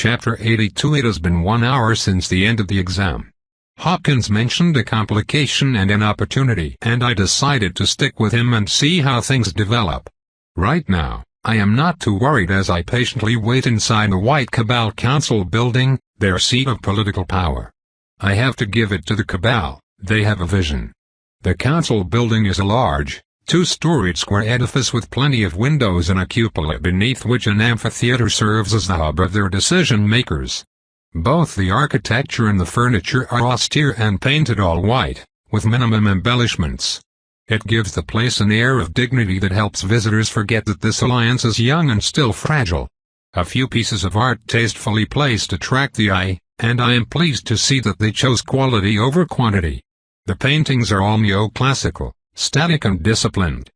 Chapter 82. It has been 1 hour since the end of the exam. Hopkins mentioned a complication and an opportunity, and I decided to stick with him and see how things develop. Right now, I am not too worried as I patiently wait inside the White Cabal Council building, their seat of political power. I have to give it to the Cabal, they have a vision. The council building is a large, 2-storied square edifice with plenty of windows and a cupola beneath which an amphitheater serves as the hub of their decision-makers. Both the architecture and the furniture are austere and painted all white, with minimum embellishments. It gives the place an air of dignity that helps visitors forget that this alliance is young and still fragile. A few pieces of art tastefully placed attract the eye, and I am pleased to see that they chose quality over quantity. The paintings are all neoclassical, static and disciplined.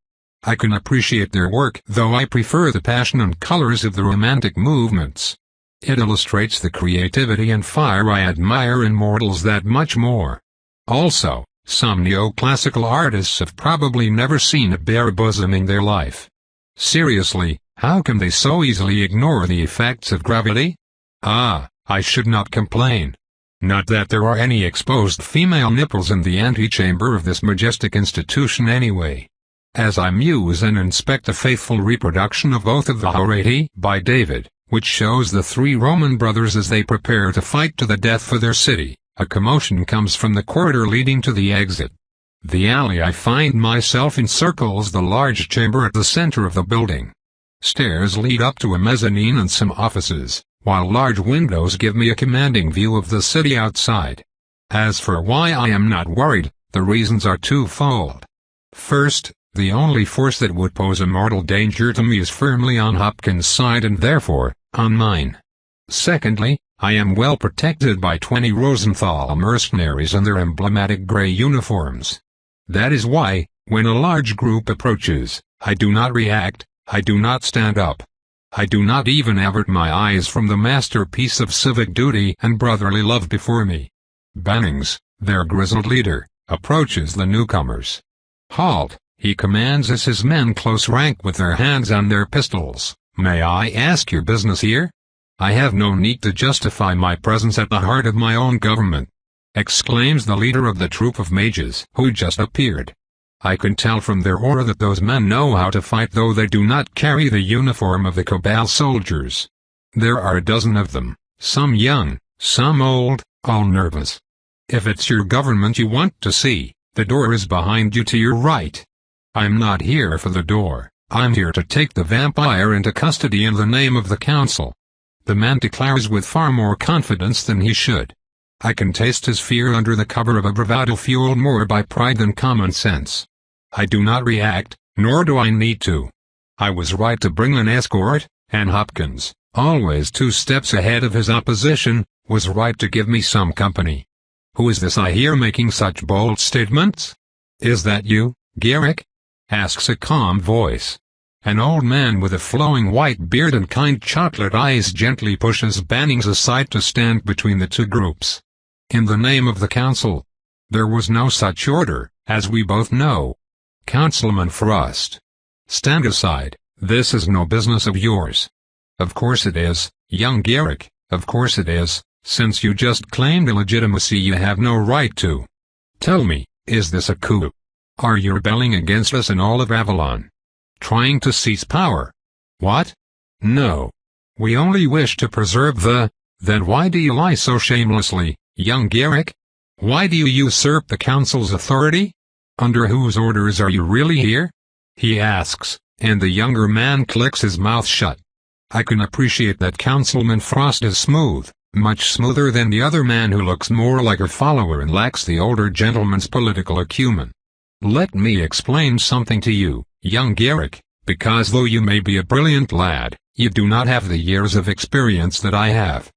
I can appreciate their work, though I prefer the passion and colors of the romantic movements. It illustrates the creativity and fire I admire in mortals that much more. Also, some neoclassical artists have probably never seen a bare bosom in their life. Seriously, how can they so easily ignore the effects of gravity? I should not complain. Not that there are any exposed female nipples in the antechamber of this majestic institution anyway. As I muse and inspect the faithful reproduction of Oath of the Horatii by David, which shows the 3 Roman brothers as they prepare to fight to the death for their city, a commotion comes from the corridor leading to the exit. The alley I find myself in circles the large chamber at the center of the building. Stairs lead up to a mezzanine and some offices, while large windows give me a commanding view of the city outside. As for why I am not worried, the reasons are twofold. First, the only force that would pose a mortal danger to me is firmly on Hopkins' side and therefore, on mine. Secondly, I am well protected by 20 Rosenthal mercenaries in their emblematic gray uniforms. That is why, when a large group approaches, I do not react, I do not stand up. I do not even avert my eyes from the masterpiece of civic duty and brotherly love before me. Bannings, their grizzled leader, approaches the newcomers. "Halt," he commands as his men close rank with their hands on their pistols. "May I ask your business here?" "I have no need to justify my presence at the heart of my own government," exclaims the leader of the troop of mages who just appeared. I can tell from their aura that those men know how to fight, though they do not carry the uniform of the Cabal soldiers. There are a dozen of them, some young, some old, all nervous. "If it's your government you want to see, the door is behind you to your right." I'm not here for the door, I'm here to take the vampire into custody in the name of the council. The man declares with far more confidence than he should. I can taste his fear under the cover of a bravado fueled more by pride than common sense. I do not react, nor do I need to. I was right to bring an escort, and Hopkins, always 2 steps ahead of his opposition, was right to give me some company. "Who is this I hear making such bold statements?" "Is that you, Garrick?" asks a calm voice. An old man with a flowing white beard and kind chocolate eyes gently pushes Bannings aside to stand between the 2 groups. "In the name of the council." There was no such order, as we both know. "Councilman Frost. Stand aside, this is no business of yours." "Of course it is, young Garrick, of course it is, since you just claimed illegitimacy you have no right to. Tell me, is this a coup? Are you rebelling against us and all of Avalon? Trying to seize power?" "What? No. We only wish to preserve the—" "Then why do you lie so shamelessly, young Garrick? Why do you usurp the council's authority? Under whose orders are you really here?" he asks, and the younger man clicks his mouth shut. I can appreciate that Councilman Frost is smooth, much smoother than the other man who looks more like a follower and lacks the older gentleman's political acumen. "Let me explain something to you, young Garrick, because though you may be a brilliant lad, you do not have the years of experience that I have.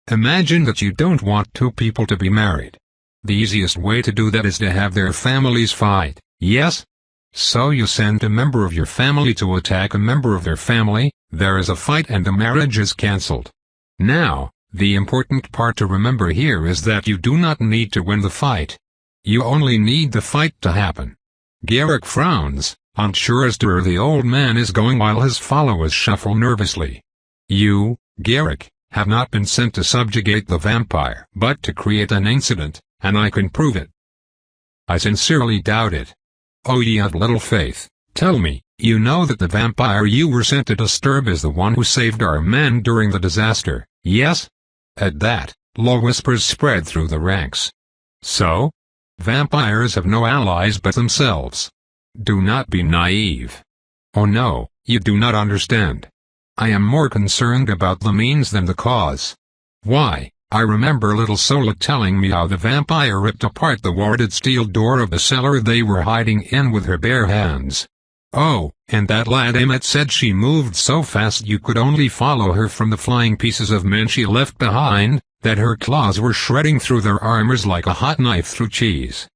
Imagine that you don't want 2 people to be married. The easiest way to do that is to have their families fight, yes? So you send a member of your family to attack a member of their family, there is a fight and the marriage is cancelled. Now, the important part to remember here is that you do not need to win the fight. You only need the fight to happen." Garrick frowns, unsure as to where the old man is going while his followers shuffle nervously. "You, Garrick, have not been sent to subjugate the vampire, but to create an incident, and I can prove it. I sincerely doubt it. Oh, ye of little faith, tell me, you know that the vampire you were sent to disturb is the one who saved our men during the disaster, yes? At that, low whispers spread through the ranks. So? Vampires have no allies but themselves. Do not be naive. Oh no, you do not understand. I am more concerned about the means than the cause. Why, I remember little Sola telling me how the vampire ripped apart the warded steel door of the cellar they were hiding in with her bare hands. Oh, and that lad Emmett said she moved so fast you could only follow her from the flying pieces of men she left behind, that her claws were shredding through their armors like a hot knife through cheese.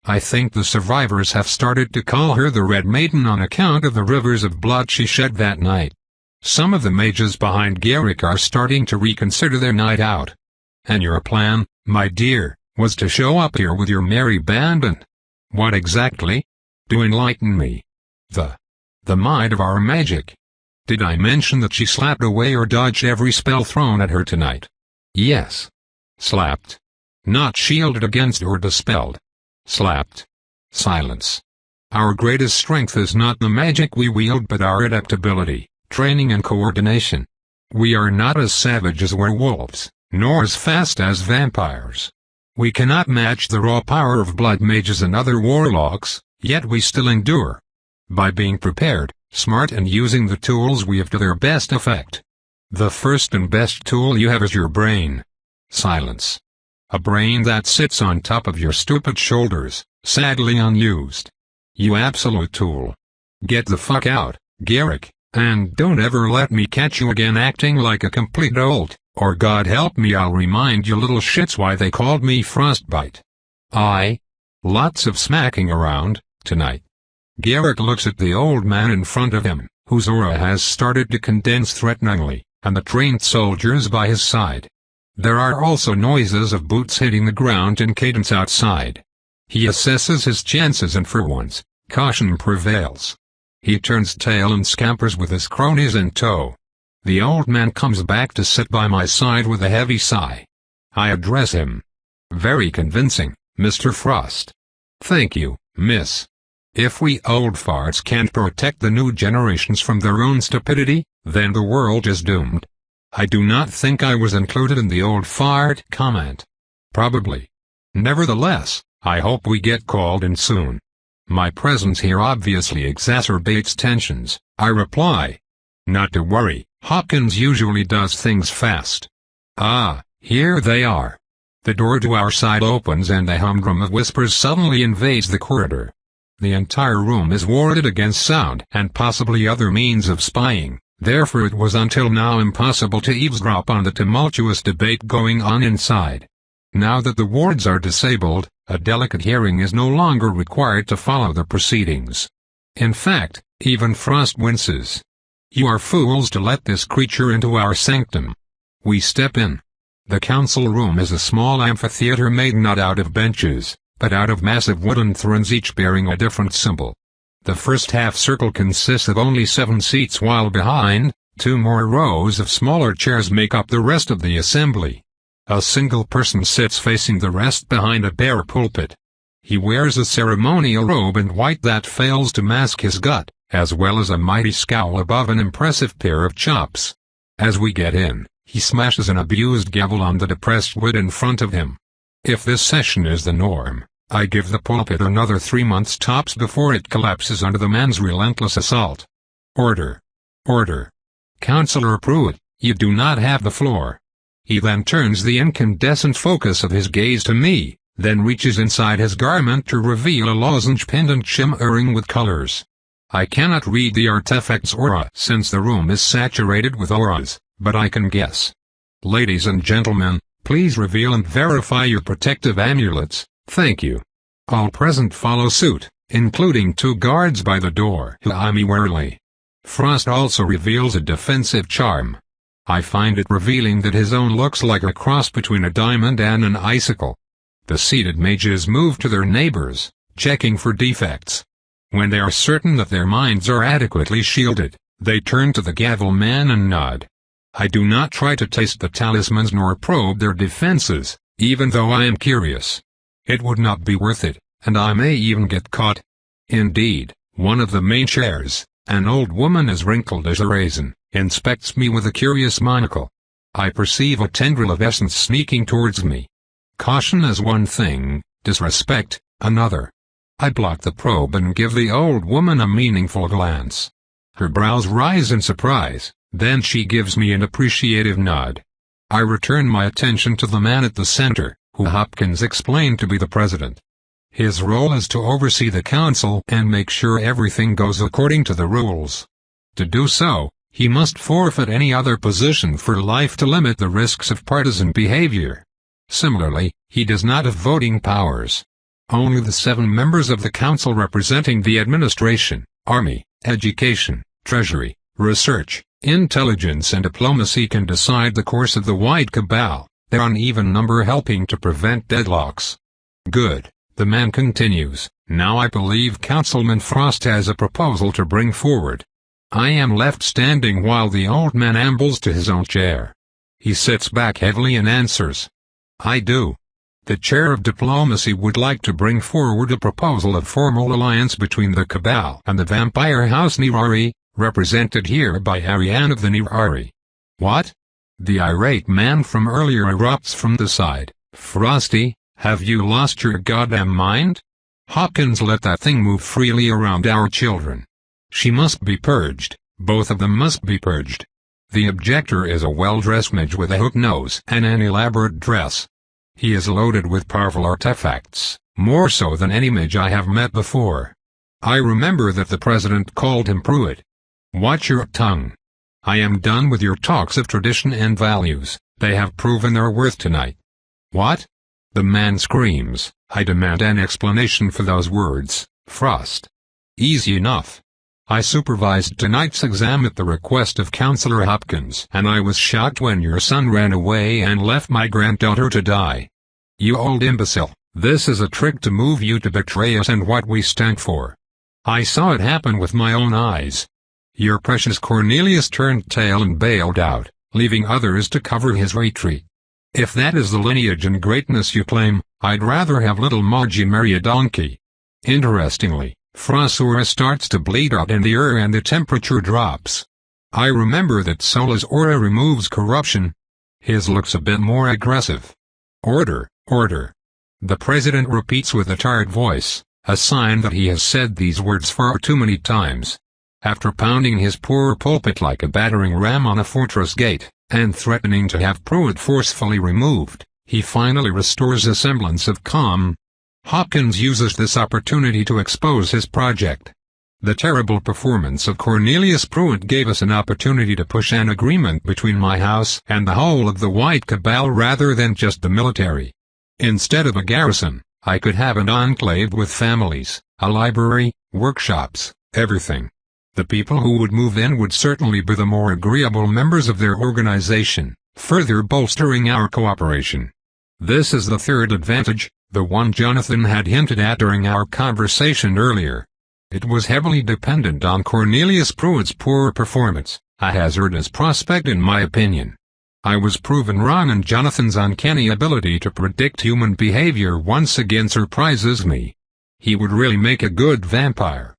I think the survivors have started to call her the Red Maiden on account of the rivers of blood she shed that night. Some of the mages behind Garrick are starting to reconsider their night out. And your plan, my dear, was to show up here with your merry band and... What exactly? Do enlighten me. The might of our magic. Did I mention that she slapped away or dodged every spell thrown at her tonight? Yes. Slapped. Not shielded against or dispelled. Slapped. Silence. Our greatest strength is not the magic we wield but our adaptability, training and coordination. We are not as savage as werewolves, nor as fast as vampires. We cannot match the raw power of blood mages and other warlocks, yet we still endure. By being prepared, smart and using the tools we have to their best effect. The first and best tool you have is your brain. Silence. A brain that sits on top of your stupid shoulders, sadly unused. You absolute tool. Get the fuck out, Garrick, and don't ever let me catch you again acting like a complete dolt, or God help me I'll remind you little shits why they called me Frostbite. Lots of smacking around, tonight. Garrick looks at the old man in front of him, whose aura has started to condense threateningly, and the trained soldiers by his side. There are also noises of boots hitting the ground in cadence outside. He assesses his chances and for once, caution prevails. He turns tail and scampers with his cronies in tow. The old man comes back to sit by my side with a heavy sigh. I address him. Very convincing, Mr. Frost. Thank you, miss. If we old farts can't protect the new generations from their own stupidity, then the world is doomed. I do not think I was included in the old fart comment. Probably. Nevertheless, I hope we get called in soon. My presence here obviously exacerbates tensions, I reply. Not to worry, Hopkins usually does things fast. Ah, here they are. The door to our side opens and the humdrum of whispers suddenly invades the corridor. The entire room is warded against sound and possibly other means of spying, therefore it was until now impossible to eavesdrop on the tumultuous debate going on inside. Now that the wards are disabled, a delicate hearing is no longer required to follow the proceedings. In fact, even Frost winces. You are fools to let this creature into our sanctum. We step in. The council room is a small amphitheater made not out of benches, but out of massive wooden thrones each bearing a different symbol. The first half-circle consists of only 7 seats while behind, 2 more rows of smaller chairs make up the rest of the assembly. A single person sits facing the rest behind a bare pulpit. He wears a ceremonial robe and white that fails to mask his gut, as well as a mighty scowl above an impressive pair of chops. As we get in, he smashes an abused gavel on the depressed wood in front of him. If this session is the norm, I give the pulpit another 3 months tops before it collapses under the man's relentless assault. Order. Order. Councillor Pruitt, you do not have the floor. He then turns the incandescent focus of his gaze to me, then reaches inside his garment to reveal a lozenge pendant shimmering with colors. I cannot read the artifact's aura since the room is saturated with auras, but I can guess. Ladies and gentlemen, please reveal and verify your protective amulets, thank you. All present follow suit, including 2 guards by the door who eye me warily. Frost also reveals a defensive charm. I find it revealing that his own looks like a cross between a diamond and an icicle. The seated mages move to their neighbors, checking for defects. When they are certain that their minds are adequately shielded, they turn to the gavel man and nod. I do not try to taste the talismans nor probe their defenses, even though I am curious. It would not be worth it, and I may even get caught. Indeed, one of the main chairs, an old woman as wrinkled as a raisin, inspects me with a curious monocle. I perceive a tendril of essence sneaking towards me. Caution is one thing, disrespect, another. I block the probe and give the old woman a meaningful glance. Her brows rise in surprise, then she gives me an appreciative nod. I return my attention to the man at the center, who Hopkins explained to be the president. His role is to oversee the council and make sure everything goes according to the rules. To do so, he must forfeit any other position for life to limit the risks of partisan behavior. Similarly, he does not have voting powers. Only the 7 members of the council representing the administration, army, education, treasury, research, intelligence and diplomacy can decide the course of the wide cabal, their uneven number helping to prevent deadlocks. Good, the man continues. Now I believe Councilman Frost has a proposal to bring forward. I am left standing while the old man ambles to his own chair. He sits back heavily and answers. I do. The chair of diplomacy would like to bring forward a proposal of formal alliance between the cabal and the vampire house Nirari, represented here by Ariane of the Nirari. What? The irate man from earlier erupts from the side. Frosty, have you lost your goddamn mind? Hopkins, let that thing move freely around our children. She must be purged, both of them must be purged. The objector is a well-dressed mage with a hook nose and an elaborate dress. He is loaded with powerful artifacts, more so than any mage I have met before. I remember that the president called him Pruitt. Watch your tongue. I am done with your talks of tradition and values, they have proven their worth tonight. What? The man screams. I demand an explanation for those words, Frost. Easy enough. I supervised tonight's exam at the request of Councillor Hopkins, and I was shocked when your son ran away and left my granddaughter to die. You old imbecile, this is a trick to move you to betray us and what we stand for. I saw it happen with my own eyes. Your precious Cornelius turned tail and bailed out, leaving others to cover his retreat. If that is the lineage and greatness you claim, I'd rather have little Margie marry a donkey. Interestingly, Frosura starts to bleed out in the air and the temperature drops. I remember that Sola's aura removes corruption. His looks a bit more aggressive. Order, order. The president repeats with a tired voice, a sign that he has said these words far too many times. After pounding his poor pulpit like a battering ram on a fortress gate, and threatening to have Pruitt forcefully removed, he finally restores a semblance of calm. Hopkins uses this opportunity to expose his project. The terrible performance of Cornelius Pruitt gave us an opportunity to push an agreement between my house and the whole of the white cabal rather than just the military. Instead of a garrison, I could have an enclave with families, a library, workshops, everything. The people who would move in would certainly be the more agreeable members of their organization, further bolstering our cooperation. This is the third advantage, the one Jonathan had hinted at during our conversation earlier. It was heavily dependent on Cornelius Pruitt's poor performance, a hazardous prospect in my opinion. I was proven wrong, and Jonathan's uncanny ability to predict human behavior once again surprises me. He would really make a good vampire.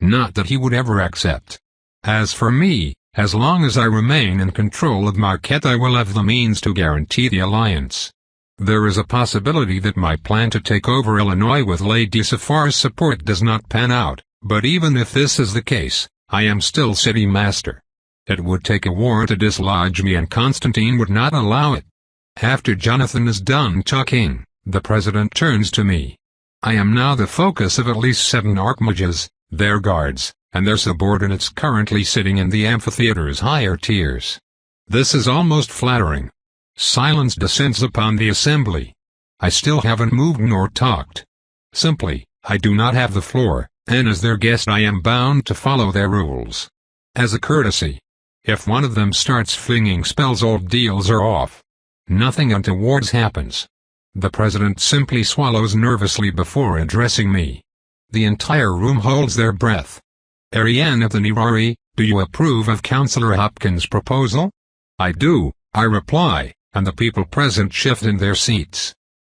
Not that he would ever accept. As for me, as long as I remain in control of Marquette, I will have the means to guarantee the alliance. There is a possibility that my plan to take over Illinois with Lady Safar's support does not pan out, but even if this is the case, I am still city master. It would take a war to dislodge me, and Constantine would not allow it. After Jonathan is done talking, the president turns to me. I am now the focus of at least 7 archmages, their guards, and their subordinates currently sitting in the amphitheater's higher tiers. This is almost flattering. Silence descends upon the assembly. I still haven't moved nor talked. Simply, I do not have the floor, and as their guest I am bound to follow their rules. As a courtesy. If one of them starts flinging spells, all deals are off. Nothing untoward happens. The president simply swallows nervously before addressing me. The entire room holds their breath. Ariane of the Nirari, do you approve of Councillor Hopkins' proposal? I do, I reply, and the people present shift in their seats.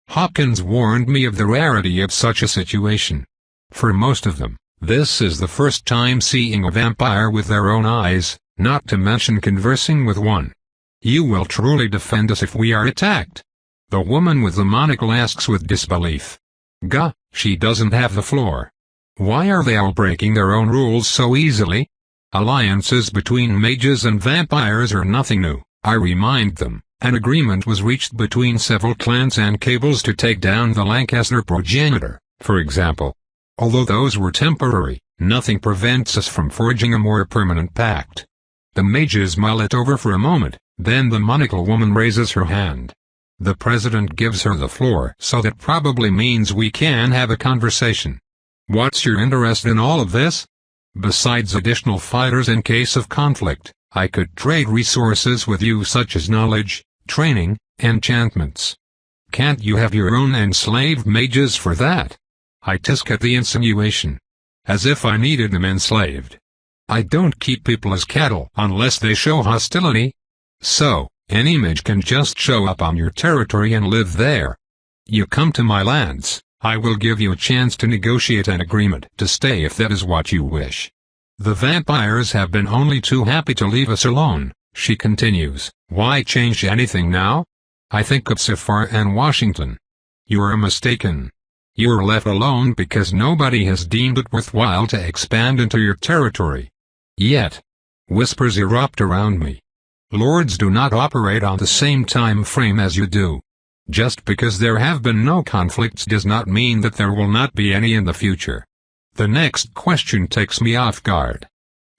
Hopkins warned me of the rarity of such a situation. For most of them, this is the first time seeing a vampire with their own eyes, not to mention conversing with one. You will truly defend us if we are attacked? The woman with the monocle asks with disbelief. Gah, she doesn't have the floor. Why are they all breaking their own rules so easily? Alliances between mages and vampires are nothing new, I remind them. An agreement was reached between several clans and cables to take down the Lancaster progenitor, for example. Although those were temporary, nothing prevents us from forging a more permanent pact. The mages mull it over for a moment, then the monocle woman raises her hand. The president gives her the floor, so that probably means we can have a conversation. What's your interest in all of this? Besides additional fighters in case of conflict, I could trade resources with you such as knowledge, training, enchantments. Can't you have your own enslaved mages for that? I tisk at the insinuation. As if I needed them enslaved. I don't keep people as cattle unless they show hostility. So, any mage can just show up on your territory and live there. You come to my lands, I will give you a chance to negotiate an agreement to stay if that is what you wish. The vampires have been only too happy to leave us alone, she continues. Why change anything now? I think of Safar and Washington. You are mistaken. You are left alone because nobody has deemed it worthwhile to expand into your territory. Yet. Whispers erupt around me. Lords do not operate on the same time frame as you do. Just because there have been no conflicts does not mean that there will not be any in the future. The next question takes me off guard.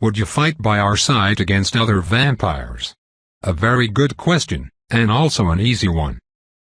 Would you fight by our side against other vampires? A very good question, and also an easy one.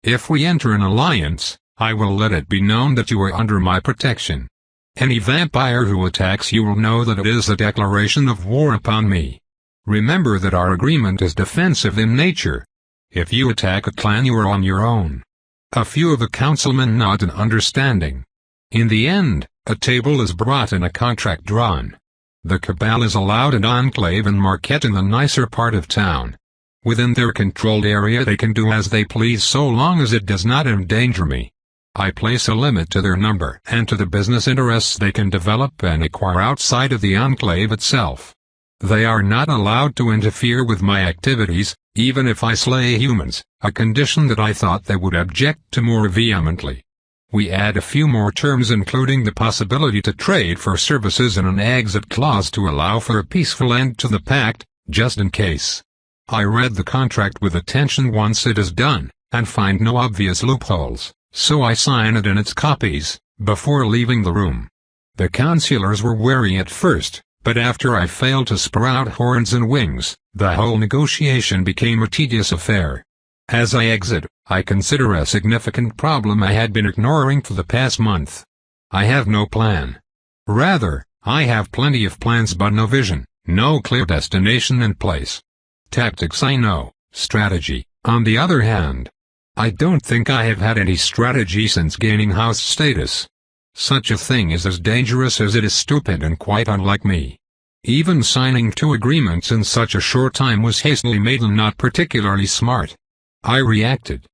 If we enter an alliance, I will let it be known that you are under my protection. Any vampire who attacks you will know that it is a declaration of war upon me. Remember that our agreement is defensive in nature. If you attack a clan you are on your own. A few of the councilmen nod in understanding. In the end, a table is brought and a contract drawn. The cabal is allowed an enclave and market in the nicer part of town. Within their controlled area they can do as they please so long as it does not endanger me. I place a limit to their number and to the business interests they can develop and acquire outside of the enclave itself. They are not allowed to interfere with my activities, even if I slay humans, a condition that I thought they would object to more vehemently. We add a few more terms including the possibility to trade for services and an exit clause to allow for a peaceful end to the pact, just in case. I read the contract with attention once it is done, and find no obvious loopholes, so I sign it in its copies, before leaving the room. The councillors were wary at first, but after I failed to sprout horns and wings, the whole negotiation became a tedious affair. As I exit, I consider a significant problem I had been ignoring for the past month. I have no plan. Rather, I have plenty of plans but no vision, no clear destination in place. Tactics I know, strategy, on the other hand. I don't think I have had any strategy since gaining house status. Such a thing is as dangerous as it is stupid and quite unlike me. Even signing 2 agreements in such a short time was hastily made and not particularly smart. I reacted.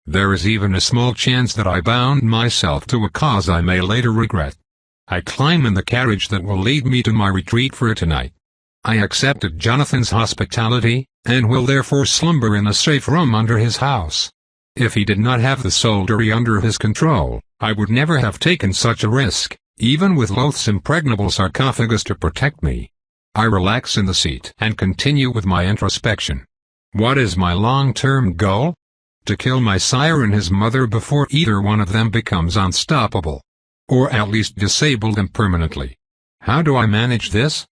There is even a small chance that I bound myself to a cause I may later regret. I climb in the carriage that will lead me to my retreat for tonight. I accepted Jonathan's hospitality, and will therefore slumber in a safe room under his house. If he did not have the soldiery under his control, I would never have taken such a risk, even with Loth's impregnable sarcophagus to protect me. I relax in the seat and continue with my introspection. What is my long-term goal? To kill my sire and his mother before either one of them becomes unstoppable. Or at least disable them permanently. How do I manage this?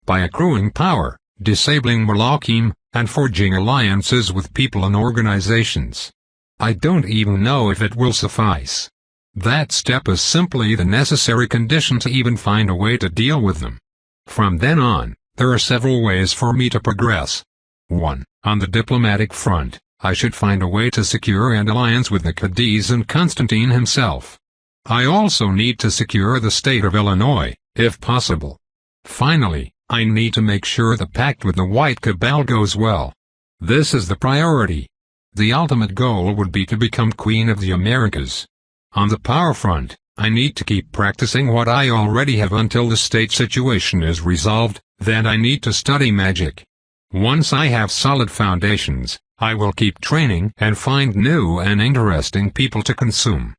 By accruing power, disabling Malachim, and forging alliances with people and organizations. I don't even know if it will suffice. That step is simply the necessary condition to even find a way to deal with them. From then on, there are several ways for me to progress. 1. On the diplomatic front, I should find a way to secure an alliance with the Cadiz and Constantine himself. I also need to secure the state of Illinois, if possible. Finally, I need to make sure the pact with the White Cabal goes well. This is the priority. The ultimate goal would be to become Queen of the Americas. On the power front, I need to keep practicing what I already have until the state situation is resolved, then I need to study magic. Once I have solid foundations, I will keep training and find new and interesting people to consume.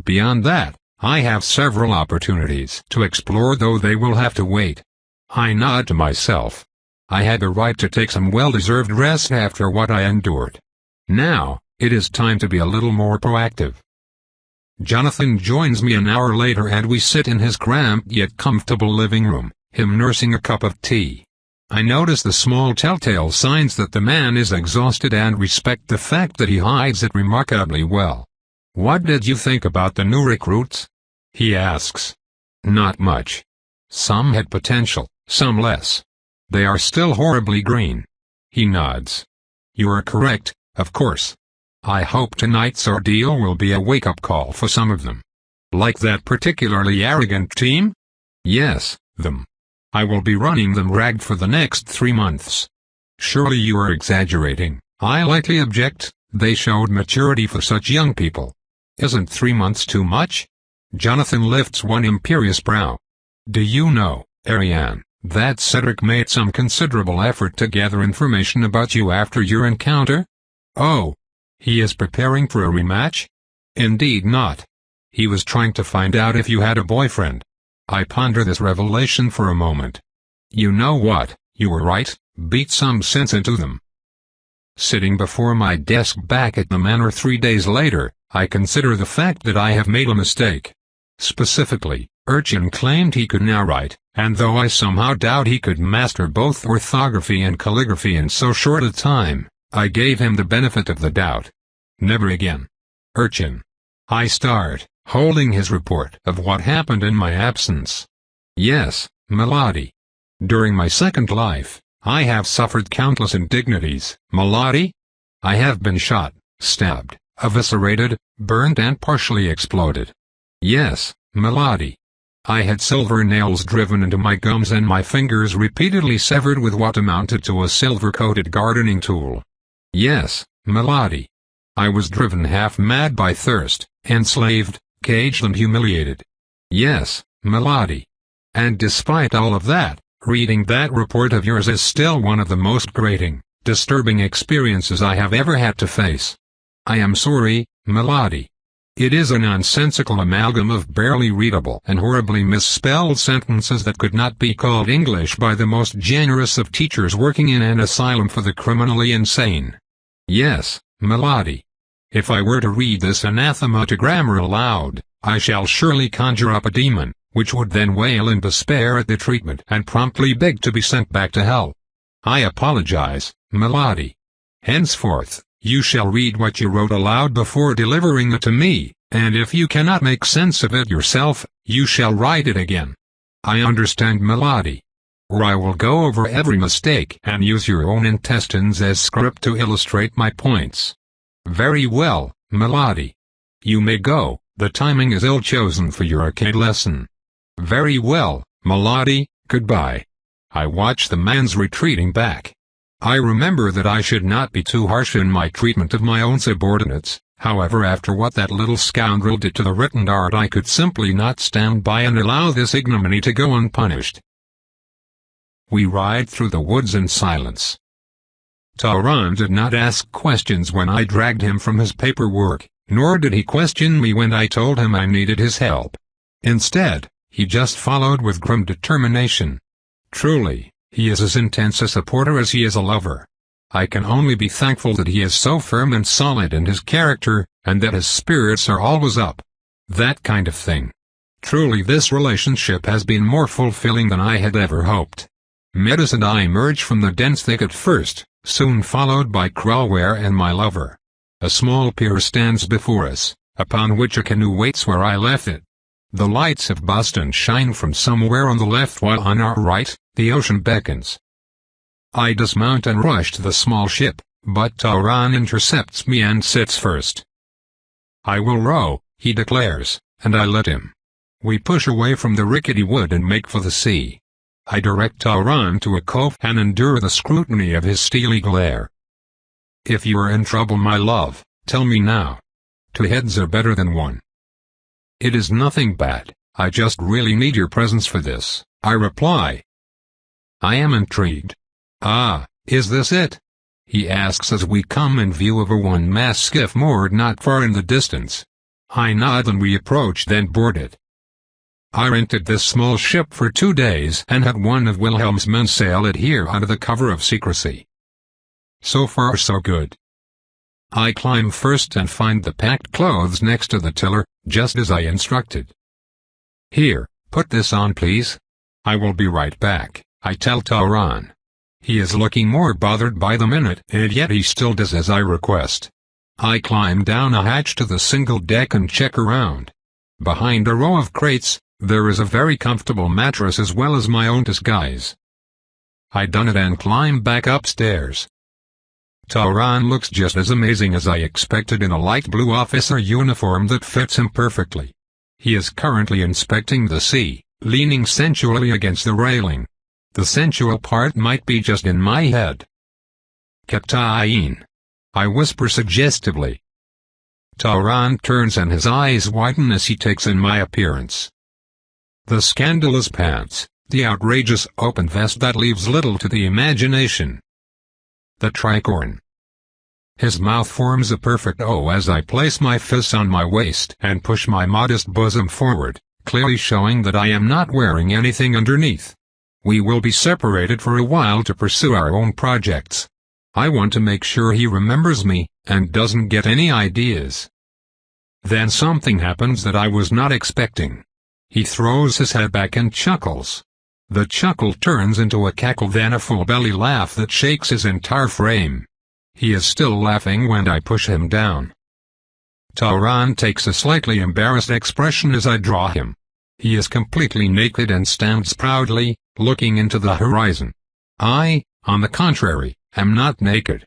Beyond that, I have several opportunities to explore, though they will have to wait. I nod to myself. I had the right to take some well-deserved rest after what I endured. Now, it is time to be a little more proactive. Jonathan joins me an hour later and we sit in his cramped yet comfortable living room, him nursing a cup of tea. I notice the small telltale signs that the man is exhausted and respect the fact that he hides it remarkably well. "What did you think about the new recruits?" he asks. "Not much. Some had potential, some less. They are still horribly green." He nods. "You are correct, of course. I hope tonight's ordeal will be a wake-up call for some of them." "Like that particularly arrogant team?" "Yes, them. I will be running them ragged for the next 3 months." "Surely you are exaggerating," I lightly object. "They showed maturity for such young people." "Isn't 3 months too much?" Jonathan lifts one imperious brow. "Do you know, Ariane, that Cedric made some considerable effort to gather information about you after your encounter?" "Oh. He is preparing for a rematch?" "Indeed not. He was trying to find out if you had a boyfriend." I ponder this revelation for a moment. "You know what, you were right, beat some sense into them." Sitting before my desk back at the manor 3 days later, I consider the fact that I have made a mistake. Specifically, Urchin claimed he could now write, and though I somehow doubt he could master both orthography and calligraphy in so short a time, I gave him the benefit of the doubt. "Never again. Urchin." I start, holding his report of what happened in my absence. "Yes, Melody. During my second life, I have suffered countless indignities." "Melody?" "I have been shot, stabbed, eviscerated, burned and partially exploded." "Yes, Melody. I had silver nails driven into my gums and my fingers repeatedly severed with what amounted to a silver-coated gardening tool." "Yes, Melody. I was driven half-mad by thirst, enslaved, caged and humiliated." "Yes, Melody. And despite all of that, reading that report of yours is still one of the most grating, disturbing experiences I have ever had to face." "I am sorry, Melody. It is a nonsensical amalgam of barely readable and horribly misspelled sentences that could not be called English by the most generous of teachers working in an asylum for the criminally insane." "Yes, Melody. If I were to read this anathema to grammar aloud, I shall surely conjure up a demon, which would then wail in despair at the treatment and promptly beg to be sent back to hell. I apologize, Melody. Henceforth, you shall read what you wrote aloud before delivering it to me, and if you cannot make sense of it yourself, you shall write it again. I understand, Melody. Or I will go over every mistake and use your own intestines as script to illustrate my points." "Very well, Melody. You may go, the timing is ill-chosen for your arcade lesson." "Very well, Melody, goodbye." I watch the man's retreating back. I remember that I should not be too harsh in my treatment of my own subordinates, however after what that little scoundrel did to the written art I could simply not stand by and allow this ignominy to go unpunished. We ride through the woods in silence. Tauran did not ask questions when I dragged him from his paperwork, nor did he question me when I told him I needed his help. Instead, he just followed with grim determination. Truly, he is as intense a supporter as he is a lover. I can only be thankful that he is so firm and solid in his character, and that his spirits are always up. That kind of thing. Truly this relationship has been more fulfilling than I had ever hoped. Meadows and I emerge from the dense thicket first, soon followed by Crawware and my lover. A small pier stands before us, upon which a canoe waits where I left it. The lights of Boston shine from somewhere on the left while on our right, the ocean beckons. I dismount and rush to the small ship, but Tauran intercepts me and sits first. "I will row," he declares, and I let him. We push away from the rickety wood and make for the sea. I direct Tauran to a cove and endure the scrutiny of his steely glare. If you are in trouble, my love, tell me now. 2 heads are better than 1. It is nothing bad, I just really need your presence for this, I reply. I am intrigued. Ah, is this it? He asks as we come in view of a one-mast skiff moored not far in the distance. I nod and we approach, then board it. I rented this small ship for 2 days and had one of Wilhelm's men sail it here under the cover of secrecy. So far so good. I climb first and find the packed clothes next to the tiller, just as I instructed. Here, put this on please. I will be right back, I tell Tauran. He is looking more bothered by the minute, and yet he still does as I request. I climb down a hatch to the single deck and check around. Behind a row of crates, there is a very comfortable mattress as well as my own disguise. I don it and climb back upstairs. Tauran looks just as amazing as I expected in a light blue officer uniform that fits him perfectly. He is currently inspecting the sea, leaning sensually against the railing. The sensual part might be just in my head. Captain, I whisper suggestively. Tauran turns and his eyes widen as he takes in my appearance. The scandalous pants, the outrageous open vest that leaves little to the imagination. The tricorn. His mouth forms a perfect O as I place my fists on my waist and push my modest bosom forward, clearly showing that I am not wearing anything underneath. We will be separated for a while to pursue our own projects. I want to make sure he remembers me, and doesn't get any ideas. Then something happens that I was not expecting. He throws his head back and chuckles. The chuckle turns into a cackle, then a full belly laugh that shakes his entire frame. He is still laughing when I push him down. Tauran takes a slightly embarrassed expression as I draw him. He is completely naked and stands proudly, looking into the horizon. I, on the contrary, am not naked.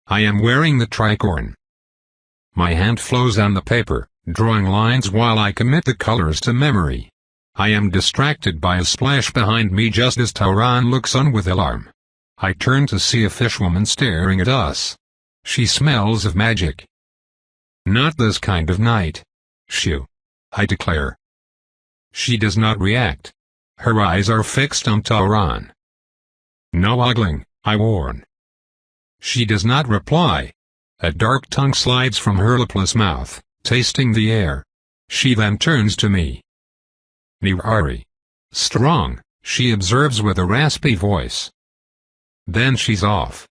I am wearing the tricorn. My hand flows on the paper, drawing lines while I commit the colors to memory. I am distracted by a splash behind me just as Tauran looks on with alarm. I turn to see a fishwoman staring at us. She smells of magic. Not this kind of night. Shoo! I declare. She does not react. Her eyes are fixed on Tauran. No ogling, I warn. She does not reply. A dark tongue slides from her lipless mouth, tasting the air. She then turns to me. Nirari. Strong, she observes with a raspy voice. Then she's off.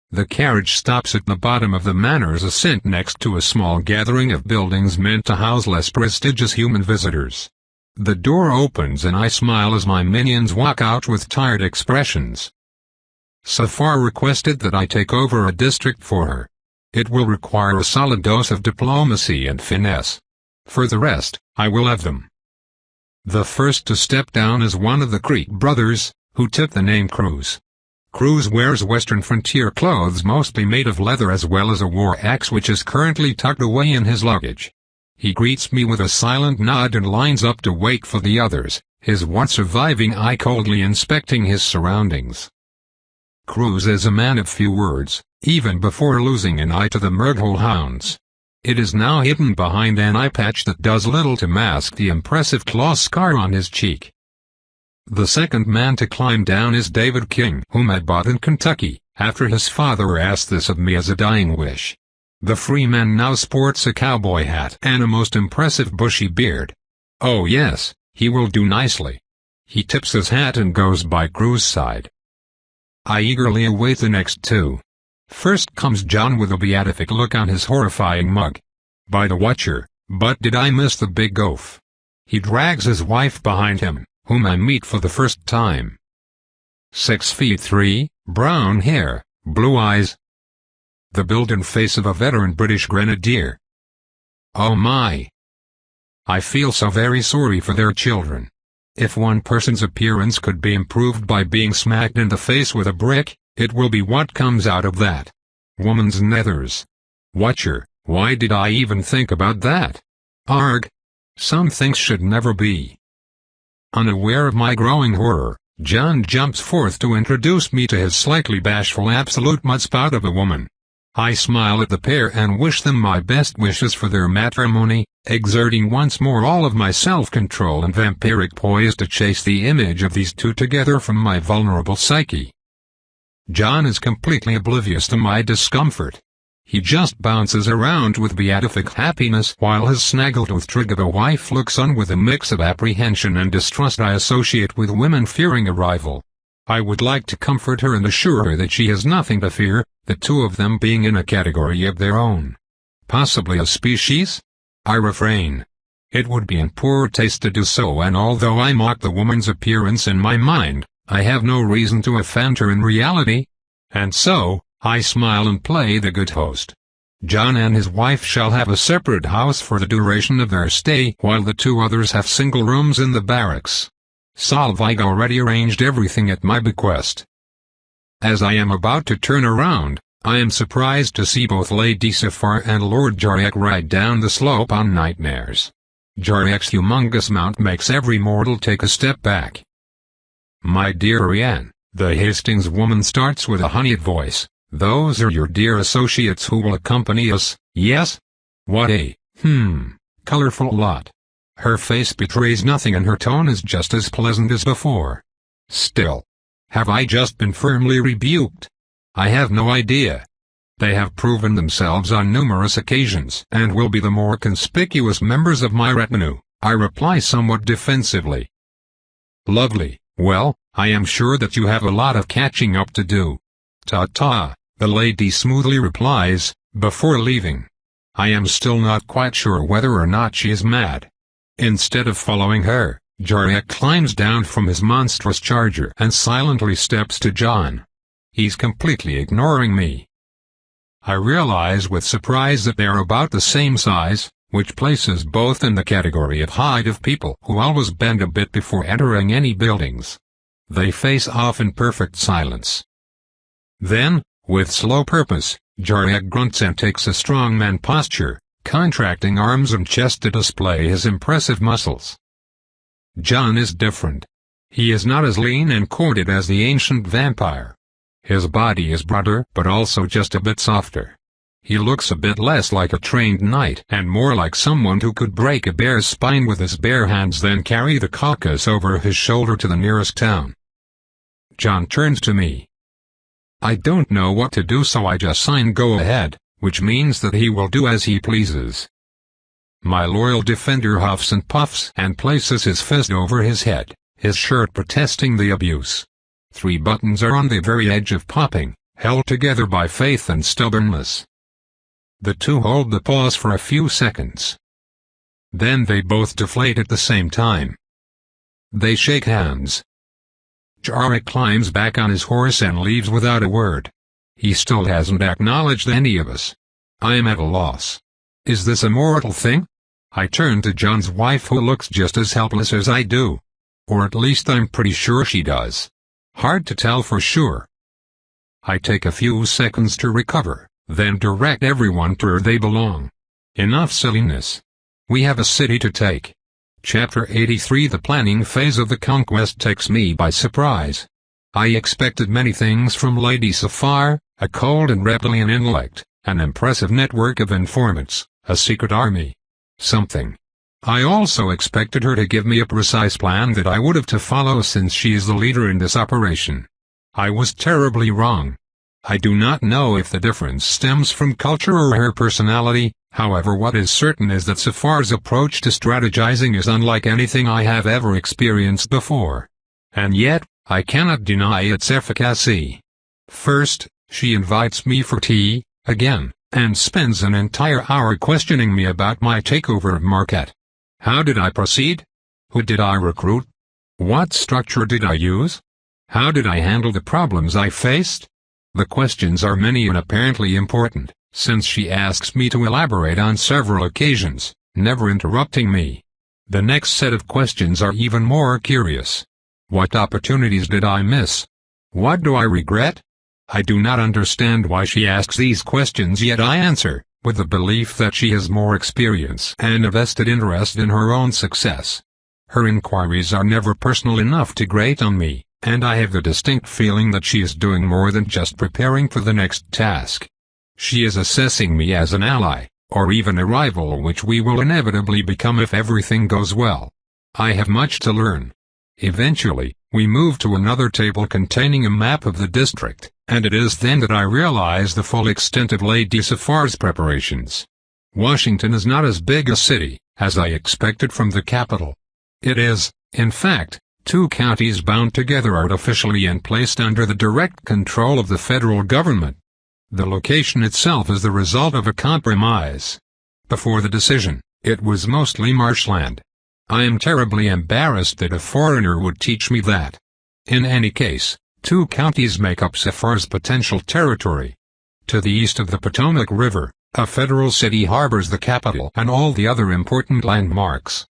The carriage stops at the bottom of the manor's ascent next to a small gathering of buildings meant to house less prestigious human visitors. The door opens and I smile as my minions walk out with tired expressions. Safar requested that I take over a district for her. It will require a solid dose of diplomacy and finesse. For the rest, I will have them. The first to step down is one of the Creek brothers, who took the name Cruz. Cruz wears Western frontier clothes mostly made of leather as well as a war axe which is currently tucked away in his luggage. He greets me with a silent nod and lines up to wait for the others, his one surviving eye coldly inspecting his surroundings. Cruz is a man of few words, even before losing an eye to the Murghole hounds. It is now hidden behind an eye patch that does little to mask the impressive claw scar on his cheek. The second man to climb down is David King, whom I bought in Kentucky, after his father asked this of me as a dying wish. The free man now sports a cowboy hat and a most impressive bushy beard. Oh yes, he will do nicely. He tips his hat and goes by Cruz's side. I eagerly await the next two. First comes John with a beatific look on his horrifying mug. By the Watcher, but did I miss the big oaf? He drags his wife behind him, whom I meet for the first time. 6'3", brown hair, blue eyes. The build and face of a veteran British grenadier. Oh my! I feel so very sorry for their children. If one person's appearance could be improved by being smacked in the face with a brick, it will be what comes out of that. Woman's nethers. Watcher, why did I even think about that? Arg! Some things should never be. Unaware of my growing horror, John jumps forth to introduce me to his slightly bashful absolute mudspout of a woman. I smile at the pair and wish them my best wishes for their matrimony, exerting once more all of my self-control and vampiric poise to chase the image of these two together from my vulnerable psyche. John is completely oblivious to my discomfort. He just bounces around with beatific happiness while his snaggletooth trig of a wife looks on with a mix of apprehension and distrust I associate with women fearing a rival. I would like to comfort her and assure her that she has nothing to fear, the two of them being in a category of their own. Possibly a species? I refrain. It would be in poor taste to do so, and although I mock the woman's appearance in my mind, I have no reason to offend her in reality. And so, I smile and play the good host. John and his wife shall have a separate house for the duration of their stay, while the two others have single rooms in the barracks. Solveig already arranged everything at my bequest. As I am about to turn around, I am surprised to see both Lady Safar and Lord Jariak ride down the slope on nightmares. Jariak's humongous mount makes every mortal take a step back. "My dear Rianne," the Hastings woman starts with a honeyed voice, "those are your dear associates who will accompany us, yes? What a, colorful lot." Her face betrays nothing and her tone is just as pleasant as before. Still, have I just been firmly rebuked? I have no idea. They have proven themselves on numerous occasions and will be the more conspicuous members of my retinue, I reply somewhat defensively. Lovely, well, I am sure that you have a lot of catching up to do. Ta-ta, the lady smoothly replies, before leaving. I am still not quite sure whether or not she is mad. Instead of following her, Jariak climbs down from his monstrous charger and silently steps to John. He's completely ignoring me. I realize with surprise that they are about the same size, which places both in the category of height of people who always bend a bit before entering any buildings. They face off in perfect silence. Then, with slow purpose, Jariak grunts and takes a strongman posture, contracting arms and chest to display his impressive muscles. John is different. He is not as lean and corded as the ancient vampire. His body is broader but also just a bit softer. He looks a bit less like a trained knight and more like someone who could break a bear's spine with his bare hands then carry the carcass over his shoulder to the nearest town. John turns to me. I don't know what to do, so I just sign go ahead, which means that he will do as he pleases. My loyal defender huffs and puffs and places his fist over his head, his shirt protesting the abuse. 3 buttons are on the very edge of popping, held together by faith and stubbornness. The two hold the pause for a few seconds. Then they both deflate at the same time. They shake hands. Jariak climbs back on his horse and leaves without a word. He still hasn't acknowledged any of us. I am at a loss. Is this a mortal thing? I turn to John's wife, who looks just as helpless as I do. Or at least I'm pretty sure she does. Hard to tell for sure. I take a few seconds to recover, then direct everyone to where they belong. Enough silliness. We have a city to take. Chapter 83. The planning phase of the conquest takes me by surprise. I expected many things from Lady Safar, a cold and reptilian intellect, an impressive network of informants, a secret army. Something. I also expected her to give me a precise plan that I would have to follow, since she is the leader in this operation. I was terribly wrong. I do not know if the difference stems from culture or her personality. However, what is certain is that Safar's approach to strategizing is unlike anything I have ever experienced before. And yet, I cannot deny its efficacy. First, she invites me for tea, again, and spends an entire hour questioning me about my takeover of Marquette. How did I proceed? Who did I recruit? What structure did I use? How did I handle the problems I faced? The questions are many and apparently important, since she asks me to elaborate on several occasions, never interrupting me. The next set of questions are even more curious. What opportunities did I miss? What do I regret? I do not understand why she asks these questions, yet I answer, with the belief that she has more experience and a vested interest in her own success. Her inquiries are never personal enough to grate on me, and I have the distinct feeling that she is doing more than just preparing for the next task. She is assessing me as an ally, or even a rival, which we will inevitably become if everything goes well. I have much to learn. Eventually, we move to another table containing a map of the district, and it is then that I realize the full extent of Lady Safar's preparations. Washington is not as big a city as I expected from the capital. It is, in fact, two counties bound together artificially and placed under the direct control of the federal government. The location itself is the result of a compromise. Before the decision, it was mostly marshland. I am terribly embarrassed that a foreigner would teach me that. In any case, two counties make up Safar's potential territory. To the east of the Potomac River, a federal city harbors the capital and all the other important landmarks.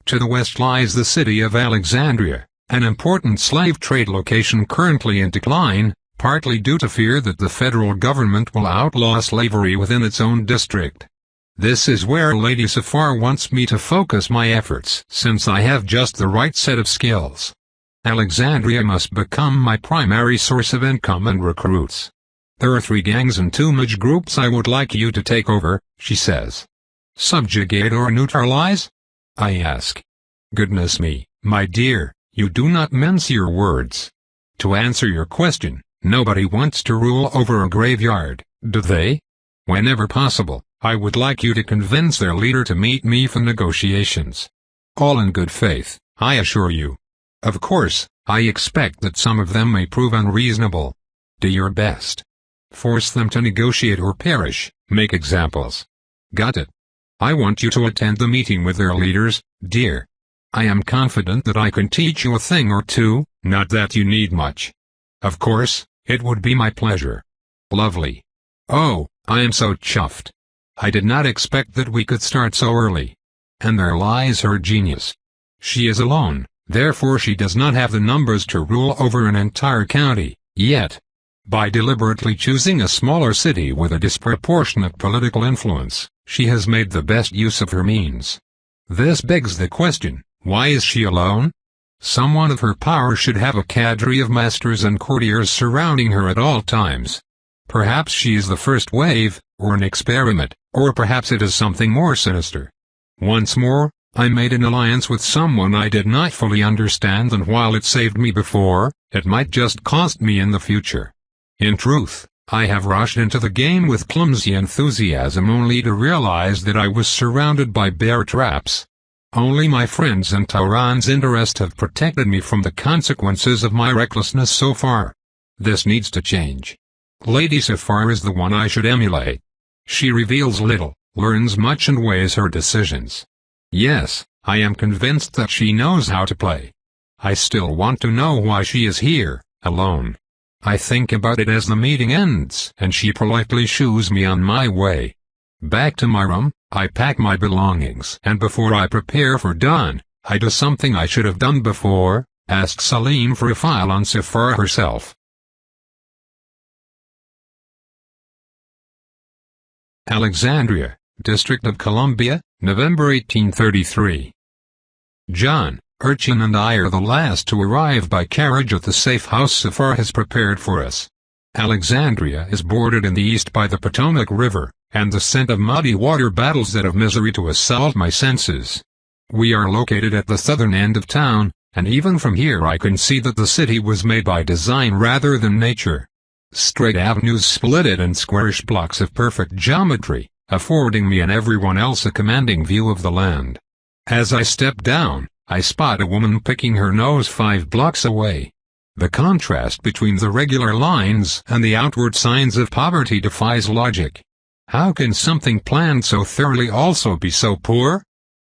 To the west lies the city of Alexandria, an important slave trade location currently in decline, partly due to fear that the federal government will outlaw slavery within its own district. This is where Lady Safar wants me to focus my efforts, since I have just the right set of skills. Alexandria must become my primary source of income and recruits. There are 3 gangs and 2 mage groups I would like you to take over, she says. Subjugate or neutralize? I ask. Goodness me, my dear, you do not mince your words. To answer your question, nobody wants to rule over a graveyard, do they? Whenever possible, I would like you to convince their leader to meet me for negotiations. All in good faith, I assure you. Of course, I expect that some of them may prove unreasonable. Do your best. Force them to negotiate or perish, make examples. Got it? I want you to attend the meeting with their leaders, dear. I am confident that I can teach you a thing or two, not that you need much. Of course, it would be my pleasure. Lovely. Oh, I am so chuffed. I did not expect that we could start so early. And there lies her genius. She is alone, therefore she does not have the numbers to rule over an entire county, yet. By deliberately choosing a smaller city with a disproportionate political influence, she has made the best use of her means. This begs the question, why is she alone? Someone of her power should have a cadre of masters and courtiers surrounding her at all times. Perhaps she is the first wave, or an experiment, or perhaps it is something more sinister. Once more, I made an alliance with someone I did not fully understand, and while it saved me before, it might just cost me in the future. In truth, I have rushed into the game with clumsy enthusiasm only to realize that I was surrounded by bear traps. Only my friends and Tauran's interest have protected me from the consequences of my recklessness so far. This needs to change. Lady Safar is the one I should emulate. She reveals little, learns much and weighs her decisions. Yes, I am convinced that she knows how to play. I still want to know why she is here, alone. I think about it as the meeting ends and she politely shoos me on my way. Back to my room, I pack my belongings, and before I prepare for dawn, I do something I should have done before, ask Salim for a file on Safar herself. Alexandria, District of Columbia, November 1833. John, Urchin and I are the last to arrive by carriage at the safe house Safar has prepared for us. Alexandria is bordered in the east by the Potomac River, and the scent of muddy water battles that of misery to assault my senses. We are located at the southern end of town, and even from here I can see that the city was made by design rather than nature. Straight avenues split it in squarish blocks of perfect geometry, affording me and everyone else a commanding view of the land. As I step down, I spot a woman picking her nose 5 blocks away. The contrast between the regular lines and the outward signs of poverty defies logic. How can something planned so thoroughly also be so poor?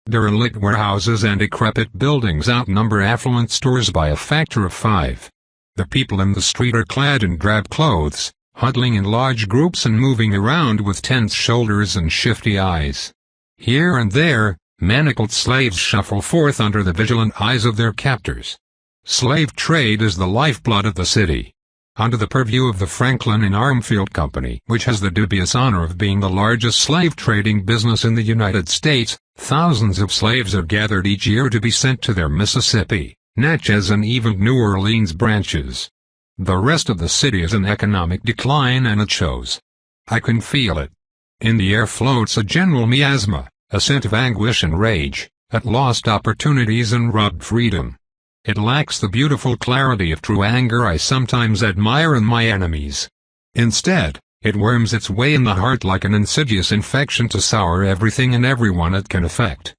Derelict warehouses and decrepit buildings outnumber affluent stores by a factor of 5. The people in the street are clad in drab clothes, huddling in large groups and moving around with tense shoulders and shifty eyes. Here and there, manacled slaves shuffle forth under the vigilant eyes of their captors. Slave trade is the lifeblood of the city. Under the purview of the Franklin and Armfield Company, which has the dubious honor of being the largest slave trading business in the United States, thousands of slaves are gathered each year to be sent to their Mississippi, Natchez and even New Orleans branches. The rest of the city is in economic decline, and it shows. I can feel it. In the air floats a general miasma, a scent of anguish and rage, at lost opportunities and robbed freedom. It lacks the beautiful clarity of true anger I sometimes admire in my enemies. Instead, it worms its way in the heart like an insidious infection to sour everything and everyone it can affect.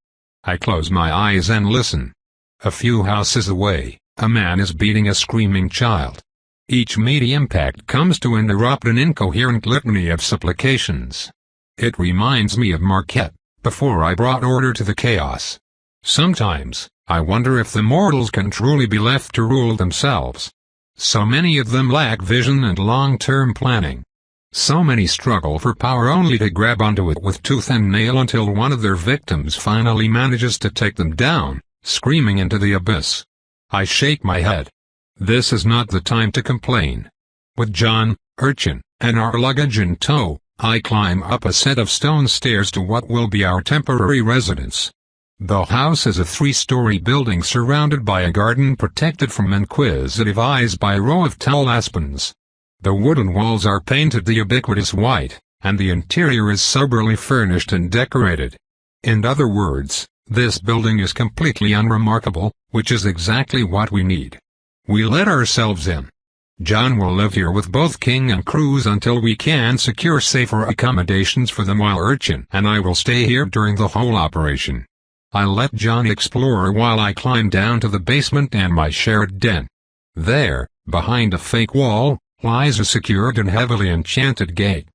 I close my eyes and listen. A few houses away, a man is beating a screaming child. Each meaty impact comes to interrupt an incoherent litany of supplications. It reminds me of Marquette, before I brought order to the chaos. Sometimes, I wonder if the mortals can truly be left to rule themselves. So many of them lack vision and long-term planning. So many struggle for power only to grab onto it with tooth and nail until one of their victims finally manages to take them down, screaming into the abyss. I shake my head. This is not the time to complain. With John, Urchin, and our luggage in tow, I climb up a set of stone stairs to what will be our temporary residence. The house is a 3-story building surrounded by a garden protected from inquisitive eyes by a row of tall aspens. The wooden walls are painted the ubiquitous white, and the interior is soberly furnished and decorated. In other words, this building is completely unremarkable, which is exactly what we need. We let ourselves in. John will live here with both King and Cruz until we can secure safer accommodations for them, while Urchin and I will stay here during the whole operation. I'll let John explore while I climb down to the basement and my shared den. There, behind a fake wall, lies a secured and heavily enchanted gate.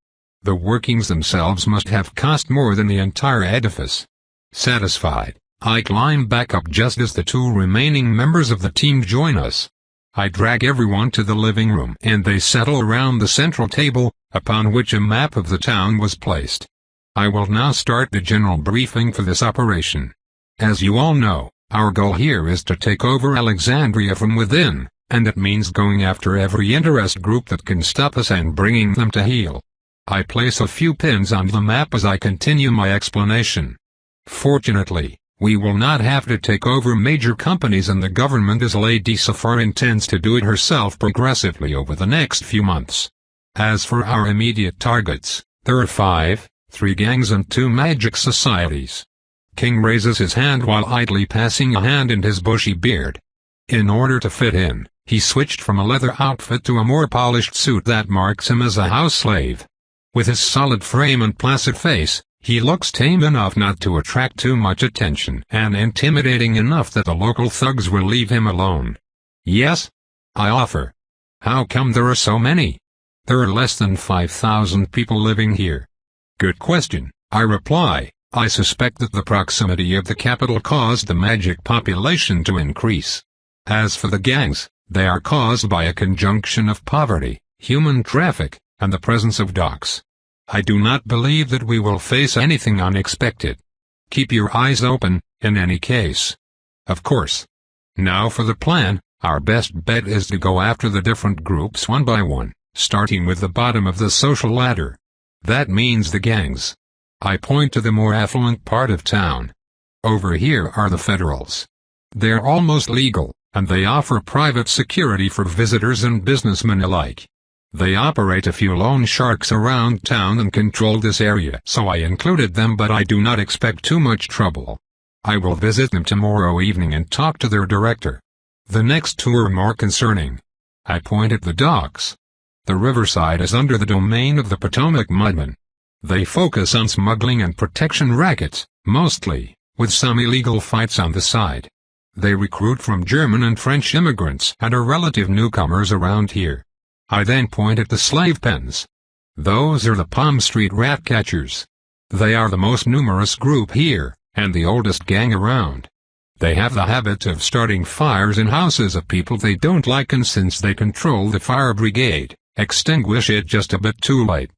The workings themselves must have cost more than the entire edifice. Satisfied, I climb back up just as the 2 remaining members of the team join us. I drag everyone to the living room and they settle around the central table, upon which a map of the town was placed. I will now start the general briefing for this operation. As you all know, our goal here is to take over Alexandria from within, and it means going after every interest group that can stop us and bringing them to heel. I place a few pins on the map as I continue my explanation. Fortunately, we will not have to take over major companies, and the government as Lady Safar intends to do it herself progressively over the next few months. As for our immediate targets, there are 5, 3 gangs and 2 magic societies. King raises his hand while idly passing a hand in his bushy beard. In order to fit in, he switched from a leather outfit to a more polished suit that marks him as a house slave. With his solid frame and placid face, he looks tame enough not to attract too much attention and intimidating enough that the local thugs will leave him alone. Yes? I offer. How come there are so many? There are less than 5,000 people living here. Good question, I reply. I suspect that the proximity of the capital caused the magic population to increase. As for the gangs, they are caused by a conjunction of poverty, human traffic, and the presence of docks. I do not believe that we will face anything unexpected. Keep your eyes open, in any case. Of course. Now for the plan, our best bet is to go after the different groups one by one, starting with the bottom of the social ladder. That means the gangs. I point to the more affluent part of town. Over here are the Federals. They're almost legal, and they offer private security for visitors and businessmen alike. They operate a few loan sharks around town and control this area, so I included them, but I do not expect too much trouble. I will visit them tomorrow evening and talk to their director. The next 2 are more concerning. I point at the docks. The riverside is under the domain of the Potomac Mudmen. They focus on smuggling and protection rackets, mostly, with some illegal fights on the side. They recruit from German and French immigrants and are relative newcomers around here. I then point at the slave pens. Those are the Palm Street rat catchers. They are the most numerous group here, and the oldest gang around. They have the habit of starting fires in houses of people they don't like, and since they control the fire brigade, extinguish it just a bit too late.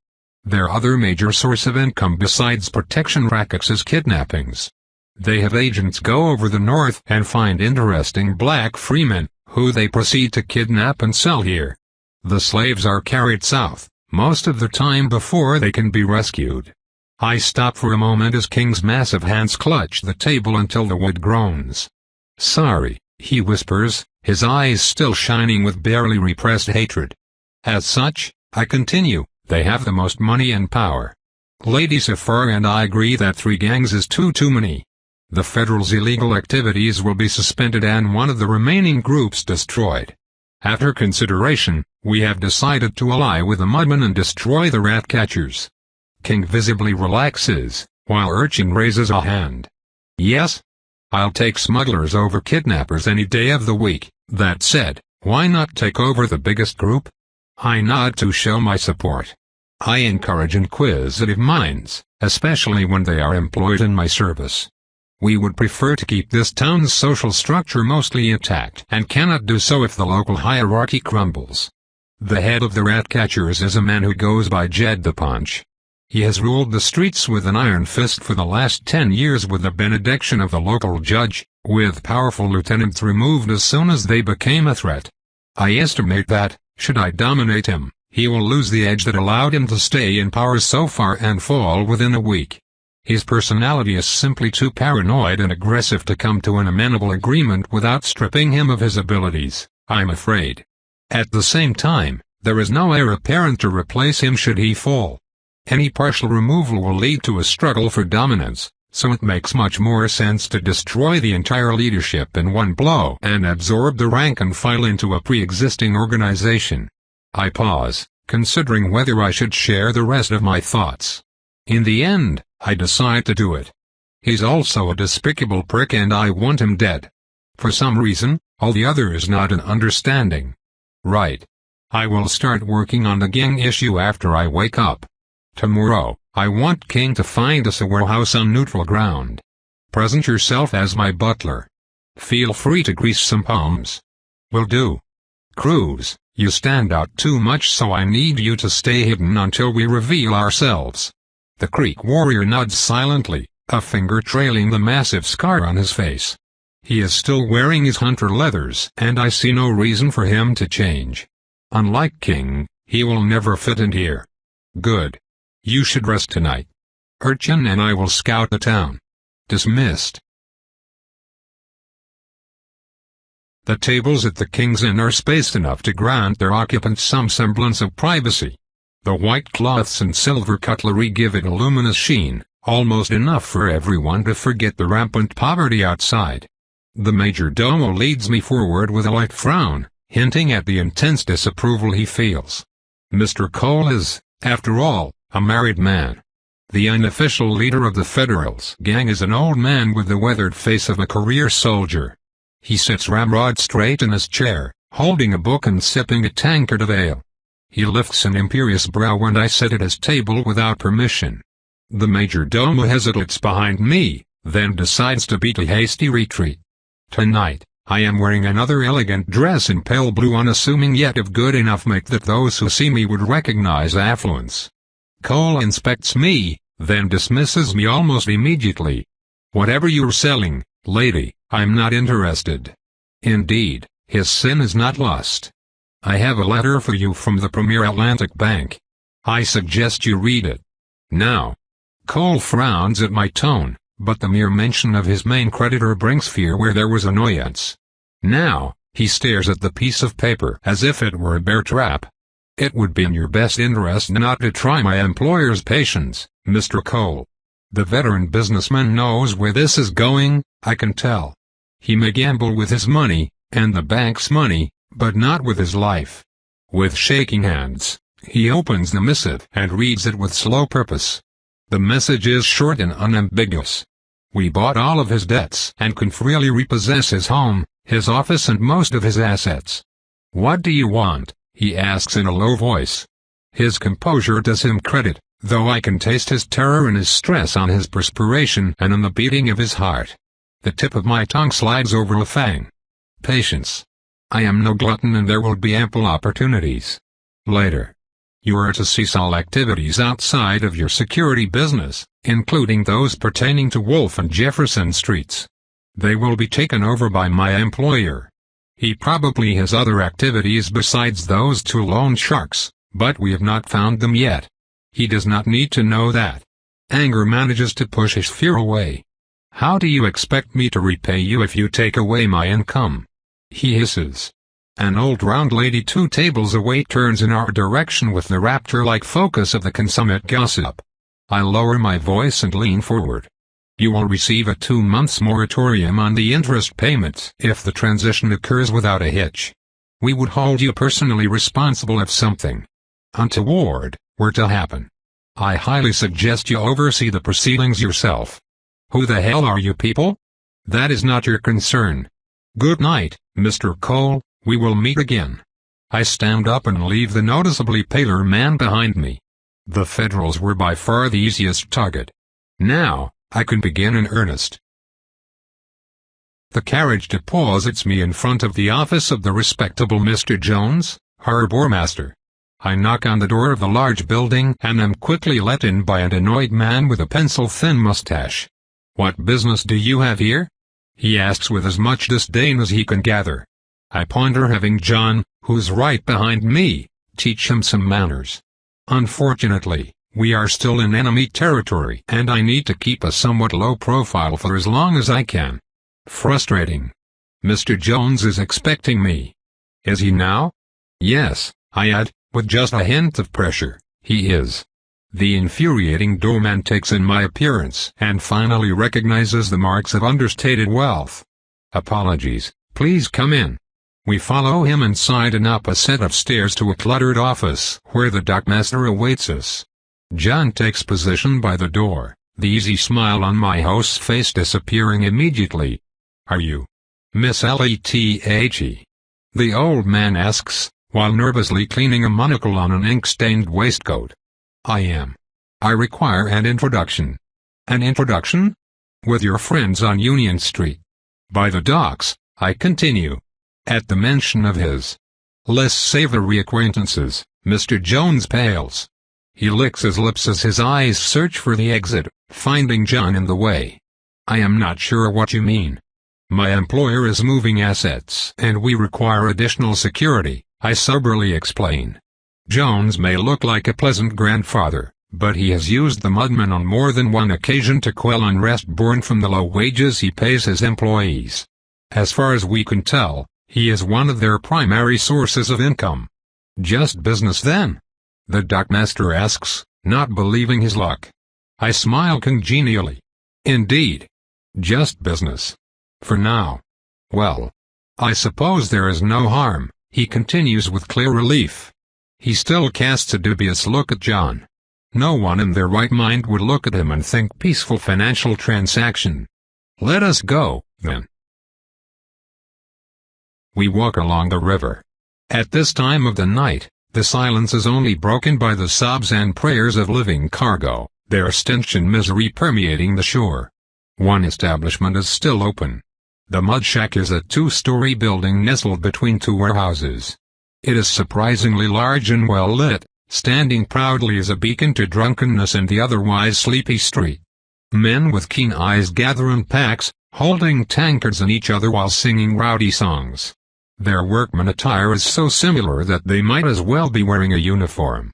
Their other major source of income besides protection rackets is kidnappings. They have agents go over the north and find interesting black freemen, who they proceed to kidnap and sell here. The slaves are carried south, most of the time before they can be rescued. I stop for a moment as King's massive hands clutch the table until the wood groans. Sorry, he whispers, his eyes still shining with barely repressed hatred. As such, I continue, they have the most money and power. Lady Safar and I agree that 3 gangs is too many. The Federal's illegal activities will be suspended and one of the remaining groups destroyed. After consideration, we have decided to ally with the Mudmen and destroy the rat catchers. King visibly relaxes, while Urchin raises a hand. Yes? I'll take smugglers over kidnappers any day of the week. That said, why not take over the biggest group? I nod to show my support. I encourage inquisitive minds, especially when they are employed in my service. We would prefer to keep this town's social structure mostly intact and cannot do so if the local hierarchy crumbles. The head of the rat catchers is a man who goes by Jed the Punch. He has ruled the streets with an iron fist for the last 10 years with the benediction of the local judge, with powerful lieutenants removed as soon as they became a threat. I estimate that, should I dominate him, he will lose the edge that allowed him to stay in power so far and fall within a week. His personality is simply too paranoid and aggressive to come to an amenable agreement without stripping him of his abilities, I'm afraid. At the same time, there is no heir apparent to replace him should he fall. Any partial removal will lead to a struggle for dominance, so it makes much more sense to destroy the entire leadership in one blow and absorb the rank and file into a pre-existing organization. I pause, considering whether I should share the rest of my thoughts. In the end, I decide to do it. He's also a despicable prick and I want him dead. For some reason, all the others nod in understanding. Right. I will start working on the gang issue after I wake up. Tomorrow, I want King to find us a warehouse on neutral ground. Present yourself as my butler. Feel free to grease some palms. Will do. Cruz, you stand out too much so I need you to stay hidden until we reveal ourselves. The Creek warrior nods silently, a finger trailing the massive scar on his face. He is still wearing his hunter leathers and I see no reason for him to change. Unlike King, he will never fit in here. Good. You should rest tonight. Urchin and I will scout the town. Dismissed. The tables at the King's Inn are spaced enough to grant their occupants some semblance of privacy. The white cloths and silver cutlery give it a luminous sheen, almost enough for everyone to forget the rampant poverty outside. The major domo leads me forward with a light frown, hinting at the intense disapproval he feels. Mr. Cole is, after all, a married man. The unofficial leader of the Federals gang is an old man with the weathered face of a career soldier. He sits ramrod straight in his chair, holding a book and sipping a tankard of ale. He lifts an imperious brow when I sit at his table without permission. The major domo hesitates behind me, then decides to beat a hasty retreat. Tonight, I am wearing another elegant dress in pale blue unassuming yet of good enough make that those who see me would recognize affluence. Cole inspects me, then dismisses me almost immediately. Whatever you're selling, lady, I'm not interested. Indeed, his sin is not lust. I have a letter for you from the Premier Atlantic Bank. I suggest you read it. Now. Cole frowns at my tone, but the mere mention of his main creditor brings fear where there was annoyance. Now, he stares at the piece of paper as if it were a bear trap. It would be in your best interest not to try my employer's patience, Mr. Cole. The veteran businessman knows where this is going, I can tell. He may gamble with his money, and the bank's money, but not with his life. With shaking hands, he opens the missive and reads it with slow purpose. The message is short and unambiguous. We bought all of his debts and can freely repossess his home, his office and most of his assets. What do you want? He asks in a low voice. His composure does him credit, though I can taste his terror and his stress on his perspiration and on the beating of his heart. The tip of my tongue slides over a fang. Patience. I am no glutton and there will be ample opportunities. Later. You are to cease all activities outside of your security business, including those pertaining to Wolf and Jefferson Streets. They will be taken over by my employer. He probably has other activities besides those 2 loan sharks, but we have not found them yet. He does not need to know that. Anger manages to push his fear away. How do you expect me to repay you if you take away my income? he hisses. An old round lady 2 tables away turns in our direction with the rapture-like focus of the consummate gossip. I lower my voice and lean forward. You will receive a 2 months moratorium on the interest payments if the transition occurs without a hitch. We would hold you personally responsible if something untoward were to happen. I highly suggest you oversee the proceedings yourself. Who the hell are you people? That is not your concern. Good night, Mr. Cole, we will meet again. I stand up and leave the noticeably paler man behind me. The Federals were by far the easiest target. Now, I can begin in earnest. The carriage deposits me in front of the office of the respectable Mr. Jones, Harbor Master. I knock on the door of the large building and am quickly let in by an annoyed man with a pencil-thin mustache. What business do you have here? He asks with as much disdain as he can gather. I ponder having John, who's right behind me, teach him some manners. Unfortunately, we are still in enemy territory and I need to keep a somewhat low profile for as long as I can. Frustrating. Mr. Jones is expecting me. Is he now? Yes, I add, with just a hint of pressure, he is. The infuriating doorman takes in my appearance and finally recognizes the marks of understated wealth. Apologies, please come in. We follow him inside and up a set of stairs to a cluttered office where the dockmaster awaits us. John takes position by the door, the easy smile on my host's face disappearing immediately. Are you Miss Lethe? The old man asks, while nervously cleaning a monocle on an ink-stained waistcoat. I am. I require an introduction. An introduction? With your friends on Union Street. By the docks, I continue. At the mention of his less savory acquaintances, Mr. Jones pales. He licks his lips as his eyes search for the exit, finding John in the way. I am not sure what you mean. My employer is moving assets and we require additional security, I soberly explain. Jones may look like a pleasant grandfather, but he has used the mudman on more than one occasion to quell unrest born from the low wages he pays his employees. As far as we can tell, he is one of their primary sources of income. Just business then? The dockmaster asks, not believing his luck. I smile congenially. Indeed. Just business. For now. Well. I suppose there is no harm, he continues with clear relief. He still casts a dubious look at John. No one in their right mind would look at him and think peaceful financial transaction. Let us go, then. We walk along the river. At this time of the night, the silence is only broken by the sobs and prayers of living cargo, their stench and misery permeating the shore. One establishment is still open. The mud shack is a 2-story building nestled between 2 warehouses. It is surprisingly large and well lit, standing proudly as a beacon to drunkenness and the otherwise sleepy street. Men with keen eyes gather in packs, holding tankards on each other while singing rowdy songs. Their workman attire is so similar that they might as well be wearing a uniform.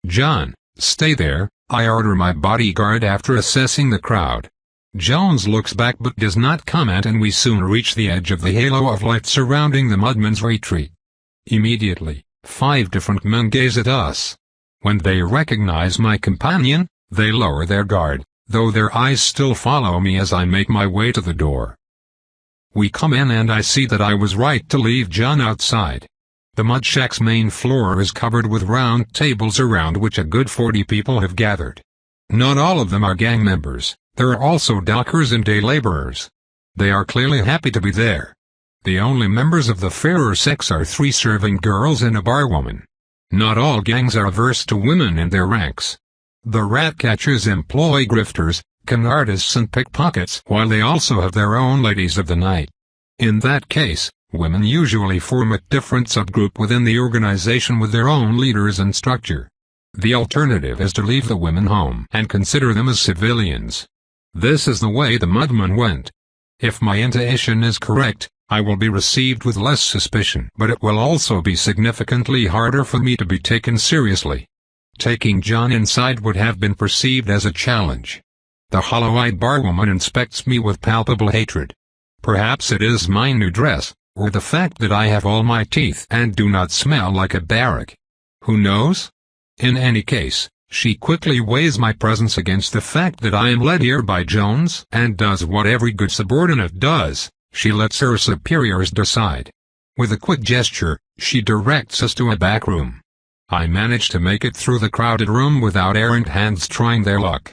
John, stay there, I order my bodyguard after assessing the crowd. Jones looks back but does not comment and we soon reach the edge of the halo of light surrounding the mudman's retreat. Immediately, 5 different men gaze at us. When they recognize my companion, they lower their guard, though their eyes still follow me as I make my way to the door. We come in and I see that I was right to leave John outside. The mud shack's main floor is covered with round tables around which a good 40 people have gathered. Not all of them are gang members, there are also dockers and day laborers. They are clearly happy to be there. The only members of the fairer sex are 3 serving girls and a barwoman. Not all gangs are averse to women in their ranks. The rat catchers employ grifters, con artists and pickpockets while they also have their own ladies of the night. In that case, women usually form a different subgroup within the organization with their own leaders and structure. The alternative is to leave the women home and consider them as civilians. This is the way the mudman went. If my intuition is correct, I will be received with less suspicion, but it will also be significantly harder for me to be taken seriously. Taking John inside would have been perceived as a challenge. The hollow-eyed barwoman inspects me with palpable hatred. Perhaps it is my new dress, Or the fact that I have all my teeth and do not smell like a barrack? Who knows? In any case, she quickly weighs my presence against the fact that I am led here by Jones and does what every good subordinate does, she lets her superiors decide. With a quick gesture, she directs us to a back room. I manage to make it through the crowded room without errant hands trying their luck.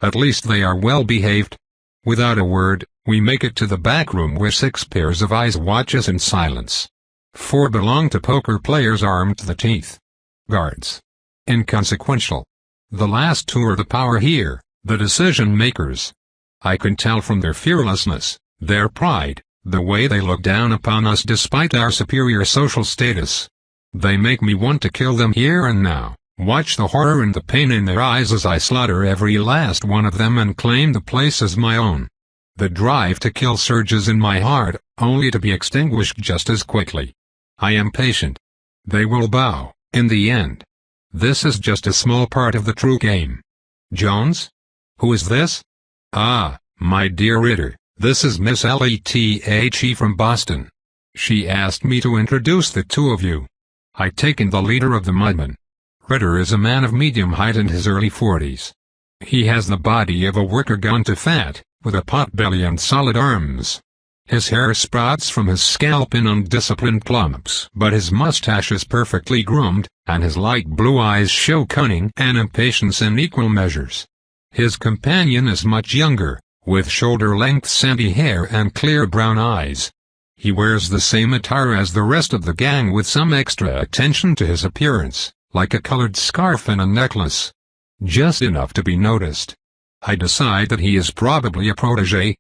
At least they are well behaved. Without a word, we make it to the back room where 6 pairs of eyes watch us in silence. 4 belong to poker players armed to the teeth. Guards. Inconsequential. The last 2 are the power here, the decision makers. I can tell from their fearlessness, their pride, the way they look down upon us despite our superior social status. They make me want to kill them here and now, watch the horror and the pain in their eyes as I slaughter every last one of them and claim the place as my own. The drive to kill surges in my heart, only to be extinguished just as quickly. I am patient. They will bow, in the end. This is just a small part of the true game. Jones? Who is this? Ah, my dear Ritter, this is Miss Lethe from Boston. She asked me to introduce the 2 of you. I take in the leader of the Mudmen. Ritter is a man of medium height in his early 40s. He has the body of a worker gone to fat, with a pot belly and solid arms. His hair sprouts from his scalp in undisciplined clumps, but his mustache is perfectly groomed, and his light blue eyes show cunning and impatience in equal measures. His companion is much younger, with shoulder-length sandy hair and clear brown eyes. He wears the same attire as the rest of the gang with some extra attention to his appearance, like a colored scarf and a necklace. Just enough to be noticed. I decide that he is probably a protege.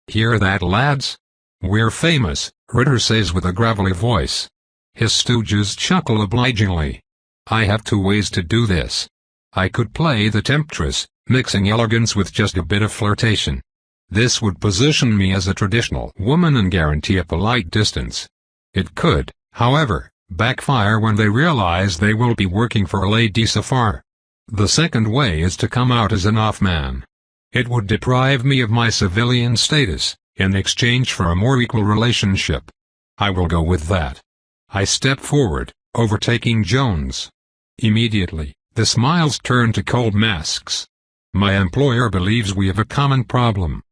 Hear that, lads? We're famous, Ritter says with a gravelly voice. His stooges chuckle obligingly. I have 2 ways to do this. I could play the temptress, mixing elegance with just a bit of flirtation. This would position me as a traditional woman and guarantee a polite distance. It could, however, backfire when they realize they will be working for a lady Safar. The second way is to come out as an off-man. It would deprive me of my civilian status, in exchange for a more equal relationship. I will go with that. I step forward, overtaking Jones. Immediately, the smiles turn to cold masks. My employer believes we have a common problem.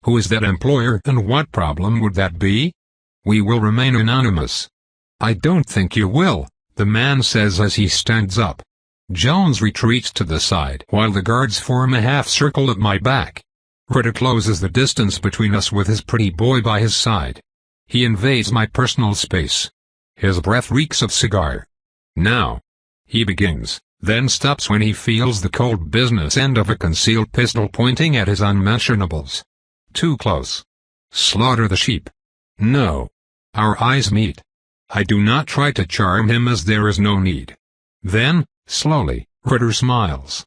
Who is that employer and what problem would that be? We will remain anonymous. I don't think you will, the man says as he stands up. Jones retreats to the side while the guards form a half circle at my back. Ritter closes the distance between us with his pretty boy by his side. He invades my personal space. His breath reeks of cigar. Now. He begins, then stops when he feels the cold business end of a concealed pistol pointing at his unmentionables. Too close. Slaughter the sheep. No. Our eyes meet. I do not try to charm him as there is no need. Then, slowly, Ritter smiles.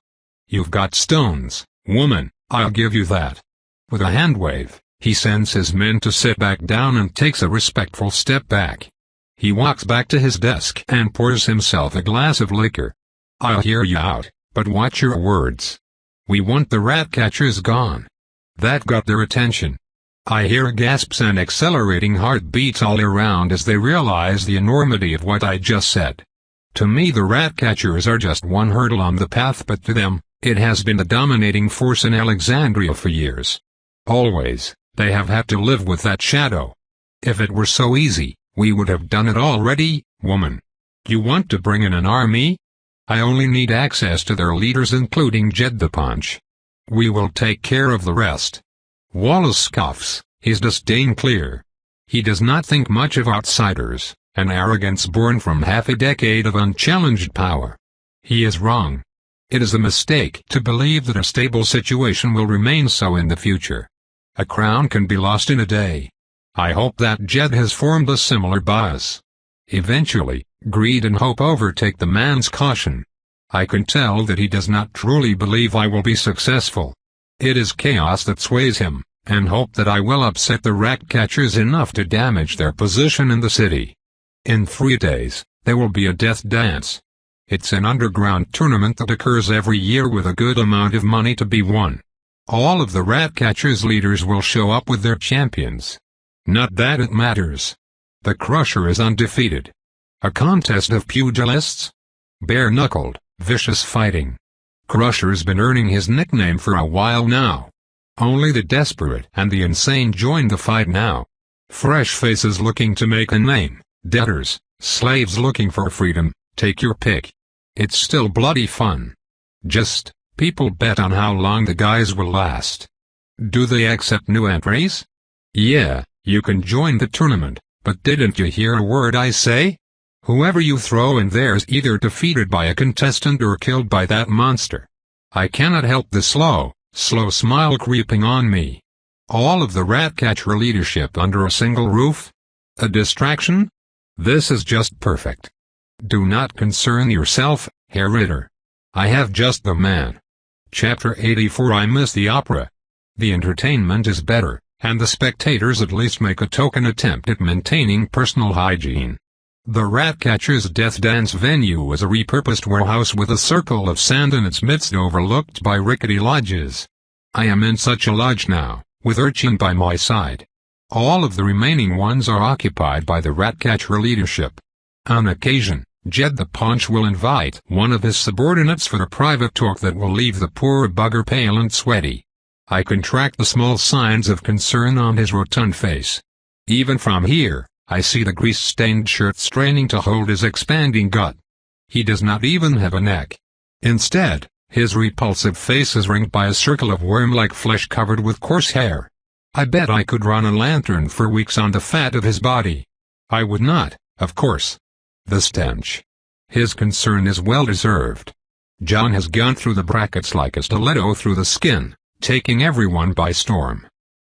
You've got stones, woman, I'll give you that. With a hand wave, he sends his men to sit back down and takes a respectful step back. He walks back to his desk and pours himself a glass of liquor. I'll hear you out, but watch your words. We want the rat catchers gone. That got their attention. I hear gasps and accelerating heartbeats all around as they realize the enormity of what I just said. To me the rat catchers are just one hurdle on the path, but to them, it has been the dominating force in Alexandria for years. Always, they have had to live with that shadow. If it were so easy, we would have done it already, woman. You want to bring in an army? I only need access to their leaders including Jed the Punch. We will take care of the rest. Wallace scoffs, his disdain clear. He does not think much of outsiders, an arrogance born from half a decade of unchallenged power. He is wrong. It is a mistake to believe that a stable situation will remain so in the future. A crown can be lost in a day. I hope that Jed has formed a similar bias. Eventually, greed and hope overtake the man's caution. I can tell that he does not truly believe I will be successful. It is chaos that sways him, and hope that I will upset the rat catchers enough to damage their position in the city. In 3 days, there will be a death dance. It's an underground tournament that occurs every year with a good amount of money to be won. All of the rat catchers' leaders will show up with their champions. Not that it matters. The Crusher is undefeated. A contest of pugilists? Bare-knuckled, vicious fighting. Crusher's been earning his nickname for a while now. Only the desperate and the insane join the fight now. Fresh faces looking to make a name, debtors, slaves looking for freedom, take your pick. It's still bloody fun. Just, people bet on how long the guys will last. Do they accept new entries? Yeah, you can join the tournament, but didn't you hear a word I say? Whoever you throw in there's either defeated by a contestant or killed by that monster. I cannot help the slow smile creeping on me. All of the Ratcatcher leadership under a single roof? A distraction? This is just perfect. Do not concern yourself, Herr Ritter. I have just the man. Chapter 84. I miss the opera. The entertainment is better, and the spectators at least make a token attempt at maintaining personal hygiene. The Ratcatcher's death dance venue was a repurposed warehouse with a circle of sand in its midst overlooked by rickety lodges. I am in such a lodge now, with Urchin by my side. All of the remaining ones are occupied by the Ratcatcher leadership. On occasion, Jed the Paunch will invite one of his subordinates for a private talk that will leave the poor bugger pale and sweaty. I can track the small signs of concern on his rotund face. Even from here, I see the grease-stained shirt straining to hold his expanding gut. He does not even have a neck. Instead, his repulsive face is ringed by a circle of worm-like flesh covered with coarse hair. I bet I could run a lantern for weeks on the fat of his body. I would not, of course. The stench. His concern is well-deserved. John has gone through the brackets like a stiletto through the skin, taking everyone by storm.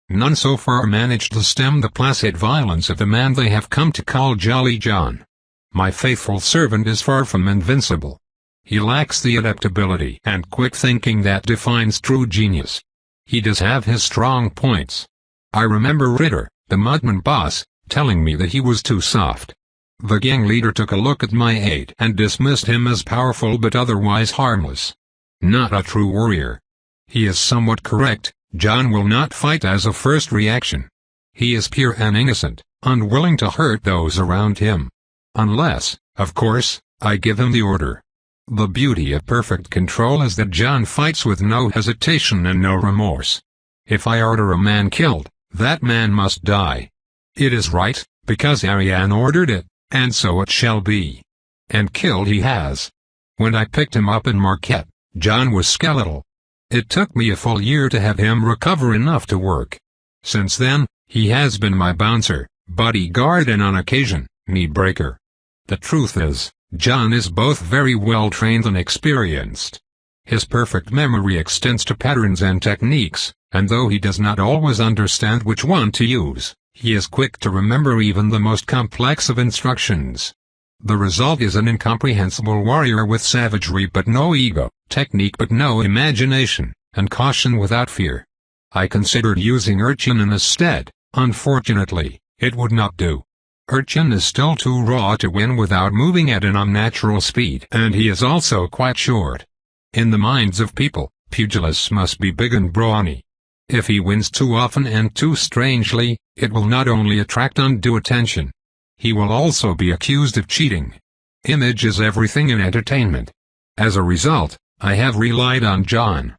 None so far managed to stem the placid violence of the man they have come to call Jolly John. My faithful servant is far from invincible. He lacks the adaptability and quick thinking that defines true genius. He does have his strong points. I remember Ritter, the Mudman boss, telling me that he was too soft. The gang leader took a look at my aide and dismissed him as powerful but otherwise harmless. Not a true warrior. He is somewhat correct. John will not fight as a first reaction. He is pure and innocent, unwilling to hurt those around him. Unless, of course, I give him the order. The beauty of perfect control is that John fights with no hesitation and no remorse. If I order a man killed, that man must die. It is right, because Ariane ordered it, and so it shall be. And killed he has. When I picked him up in Marquette, John was skeletal. It took me a full year to have him recover enough to work. Since then, he has been my bouncer, bodyguard and on occasion, knee breaker. The truth is, John is both very well trained and experienced. His perfect memory extends to patterns and techniques, and though he does not always understand which one to use, he is quick to remember even the most complex of instructions. The result is an incomprehensible warrior with savagery but no ego, technique but no imagination, and caution without fear. I considered using Urchin in his stead. Unfortunately, it would not do. Urchin is still too raw to win without moving at an unnatural speed, and he is also quite short. In the minds of people, pugilists must be big and brawny. If he wins too often and too strangely, it will not only attract undue attention. He will also be accused of cheating. Image is everything in entertainment. As a result, I have relied on John.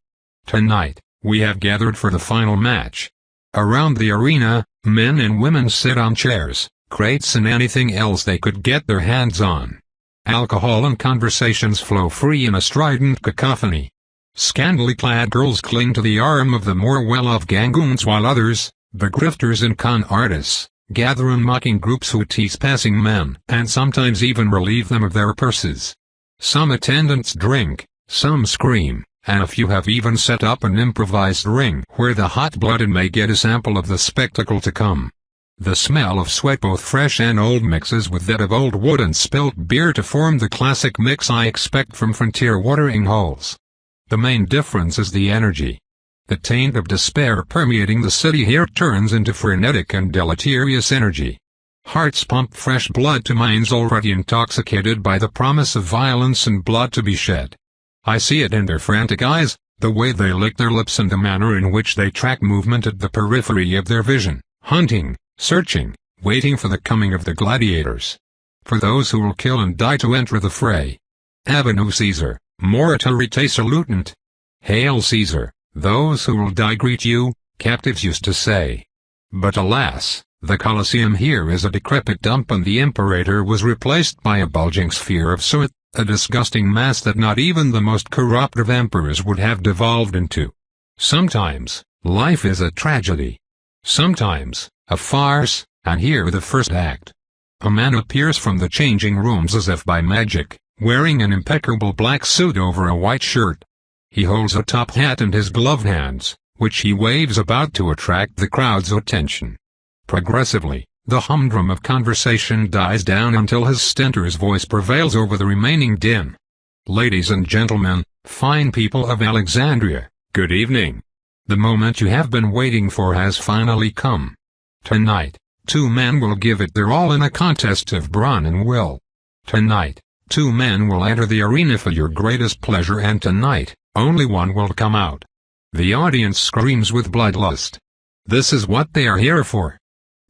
Tonight, we have gathered for the final match. Around the arena, men and women sit on chairs, crates and anything else they could get their hands on. Alcohol and conversations flow free in a strident cacophony. Scantily clad girls cling to the arm of the more well-off gangoons while others, the grifters and con artists, gather in mocking groups who tease passing men and sometimes even relieve them of their purses. Some attendants drink, some scream, and a few have even set up an improvised ring where the hot-blooded may get a sample of the spectacle to come. The smell of sweat both fresh and old mixes with that of old wood and spilt beer to form the classic mix I expect from frontier watering holes. The main difference is the energy. The taint of despair permeating the city here turns into frenetic and deleterious energy. Hearts pump fresh blood to minds already intoxicated by the promise of violence and blood to be shed. I see it in their frantic eyes, the way they lick their lips and the manner in which they track movement at the periphery of their vision, hunting, searching, waiting for the coming of the gladiators. For those who will kill and die to enter the fray. Avenue Caesar, Moritare salutant. Hail Caesar, those who will die greet you, captives used to say. But alas, the Colosseum here is a decrepit dump and the Imperator was replaced by a bulging sphere of soot, a disgusting mass that not even the most corrupt of emperors would have devolved into. Sometimes, life is a tragedy. Sometimes, a farce, and here the first act. A man appears from the changing rooms as if by magic, wearing an impeccable black suit over a white shirt. He holds a top hat in his gloved hands, which he waves about to attract the crowd's attention. Progressively, the humdrum of conversation dies down until his stentor's voice prevails over the remaining din. Ladies and gentlemen, fine people of Alexandria, good evening. The moment you have been waiting for has finally come. Tonight, two men will give it their all in a contest of brawn and will. Tonight, two men will enter the arena for your greatest pleasure, and tonight, only one will come out. The audience screams with bloodlust. This is what they are here for.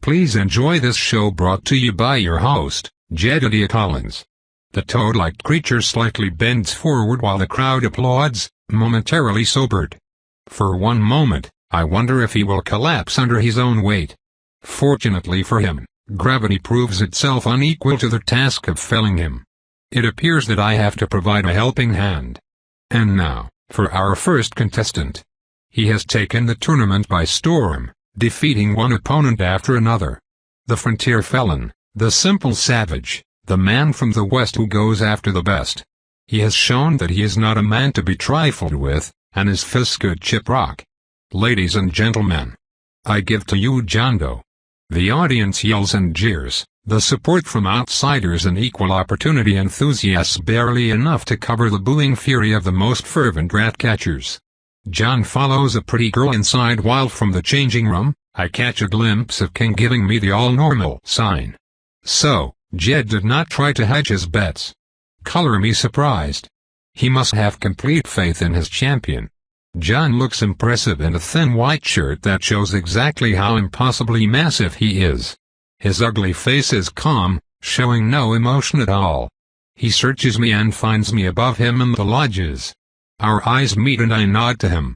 Please enjoy this show brought to you by your host, Jedediah Collins. The toad-like creature slightly bends forward while the crowd applauds, momentarily sobered. For one moment, I wonder if he will collapse under his own weight. Fortunately for him, gravity proves itself unequal to the task of felling him. It appears that I have to provide a helping hand. And now, for our first contestant. He has taken the tournament by storm, defeating one opponent after another. The frontier felon, the simple savage, the man from the West who goes after the best. He has shown that he is not a man to be trifled with, and his fists could chip rock. Ladies and gentlemen, I give to you John Doe. The audience yells and jeers, the support from outsiders and equal opportunity enthusiasts barely enough to cover the booing fury of the most fervent rat catchers. John follows a pretty girl inside while from the changing room, I catch a glimpse of King giving me the all-normal sign. So, Jed did not try to hedge his bets. Color me surprised. He must have complete faith in his champion. John looks impressive in a thin white shirt that shows exactly how impossibly massive he is. His ugly face is calm, showing no emotion at all. He searches me and finds me above him in the lodges. Our eyes meet and I nod to him.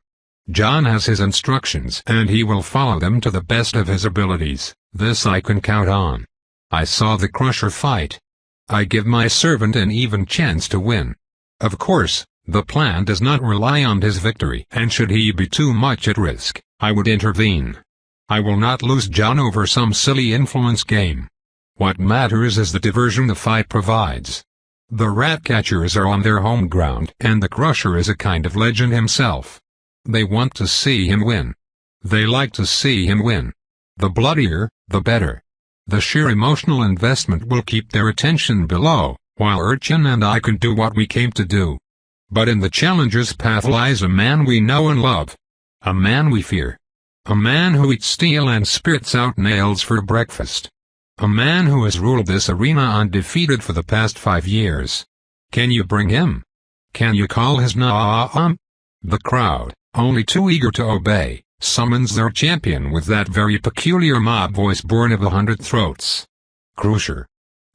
John has his instructions and he will follow them to the best of his abilities, this I can count on. I saw the Crusher fight. I give my servant an even chance to win. Of course, the plan does not rely on his victory, and should he be too much at risk, I would intervene. I will not lose John over some silly influence game. What matters is the diversion the fight provides. The rat catchers are on their home ground, and the Crusher is a kind of legend himself. They want to see him win. They like to see him win. The bloodier, the better. The sheer emotional investment will keep their attention below, while Urchin and I can do what we came to do. But in the challenger's path lies a man we know and love. A man we fear. A man who eats steel and spits out nails for breakfast. A man who has ruled this arena undefeated for the past 5 years. Can you bring him? Can you call his name? The crowd, only too eager to obey, summons their champion with that very peculiar mob voice born of 100 throats. Crusher.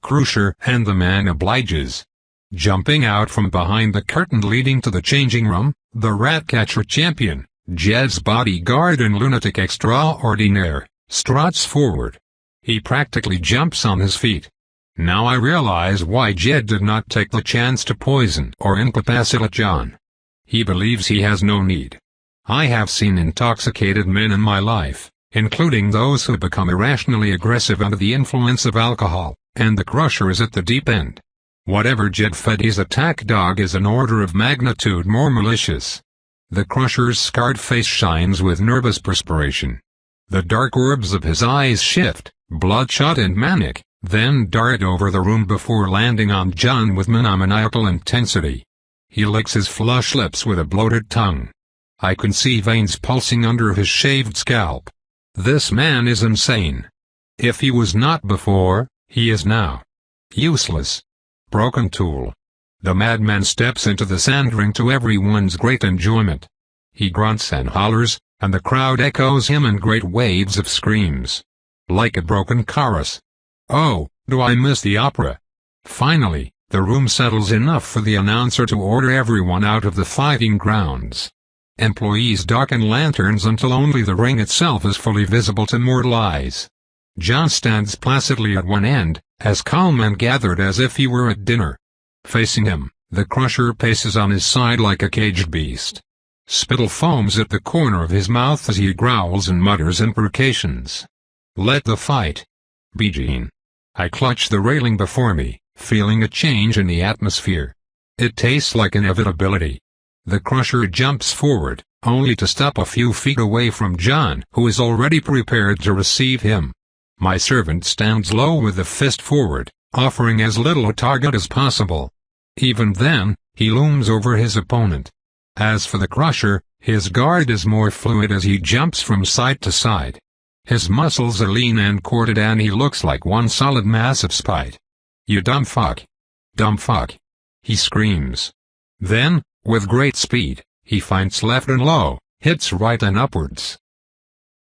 Crusher, and the man obliges. Jumping out from behind the curtain leading to the changing room, the rat-catcher champion, Jed's bodyguard and lunatic extraordinaire, struts forward. He practically jumps on his feet. Now I realize why Jed did not take the chance to poison or incapacitate John. He believes he has no need. I have seen intoxicated men in my life, including those who become irrationally aggressive under the influence of alcohol, and the Crusher is at the deep end. Whatever Jed fed his attack dog is an order of magnitude more malicious. The Crusher's scarred face shines with nervous perspiration. The dark orbs of his eyes shift, bloodshot and manic, then dart over the room before landing on John with maniacal intensity. He licks his flush lips with a bloated tongue. I can see veins pulsing under his shaved scalp. This man is insane. If he was not before, he is now. Useless. Broken tool. The madman steps into the sand ring to everyone's great enjoyment. He grunts and hollers, and the crowd echoes him in great waves of screams. like a broken chorus. Oh, do I miss the opera? Finally, the room settles enough for the announcer to order everyone out of the fighting grounds. Employees darken lanterns until only the ring itself is fully visible to mortal eyes. John stands placidly at one end, as calm and gathered as if he were at dinner. Facing him, the Crusher paces on his side like a caged beast. Spittle foams at the corner of his mouth as he growls and mutters imprecations. Let the fight begin. I clutch the railing before me, feeling a change in the atmosphere. It tastes like inevitability. The Crusher jumps forward, only to stop a few feet away from John, who is already prepared to receive him. My servant stands low with a fist forward, offering as little a target as possible. Even then, he looms over his opponent. As for the Crusher, his guard is more fluid as he jumps from side to side. His muscles are lean and corded and he looks like one solid mass of spite. You dumb fuck. Dumb fuck. He screams. Then, with great speed, he feints left and low, hits right and upwards.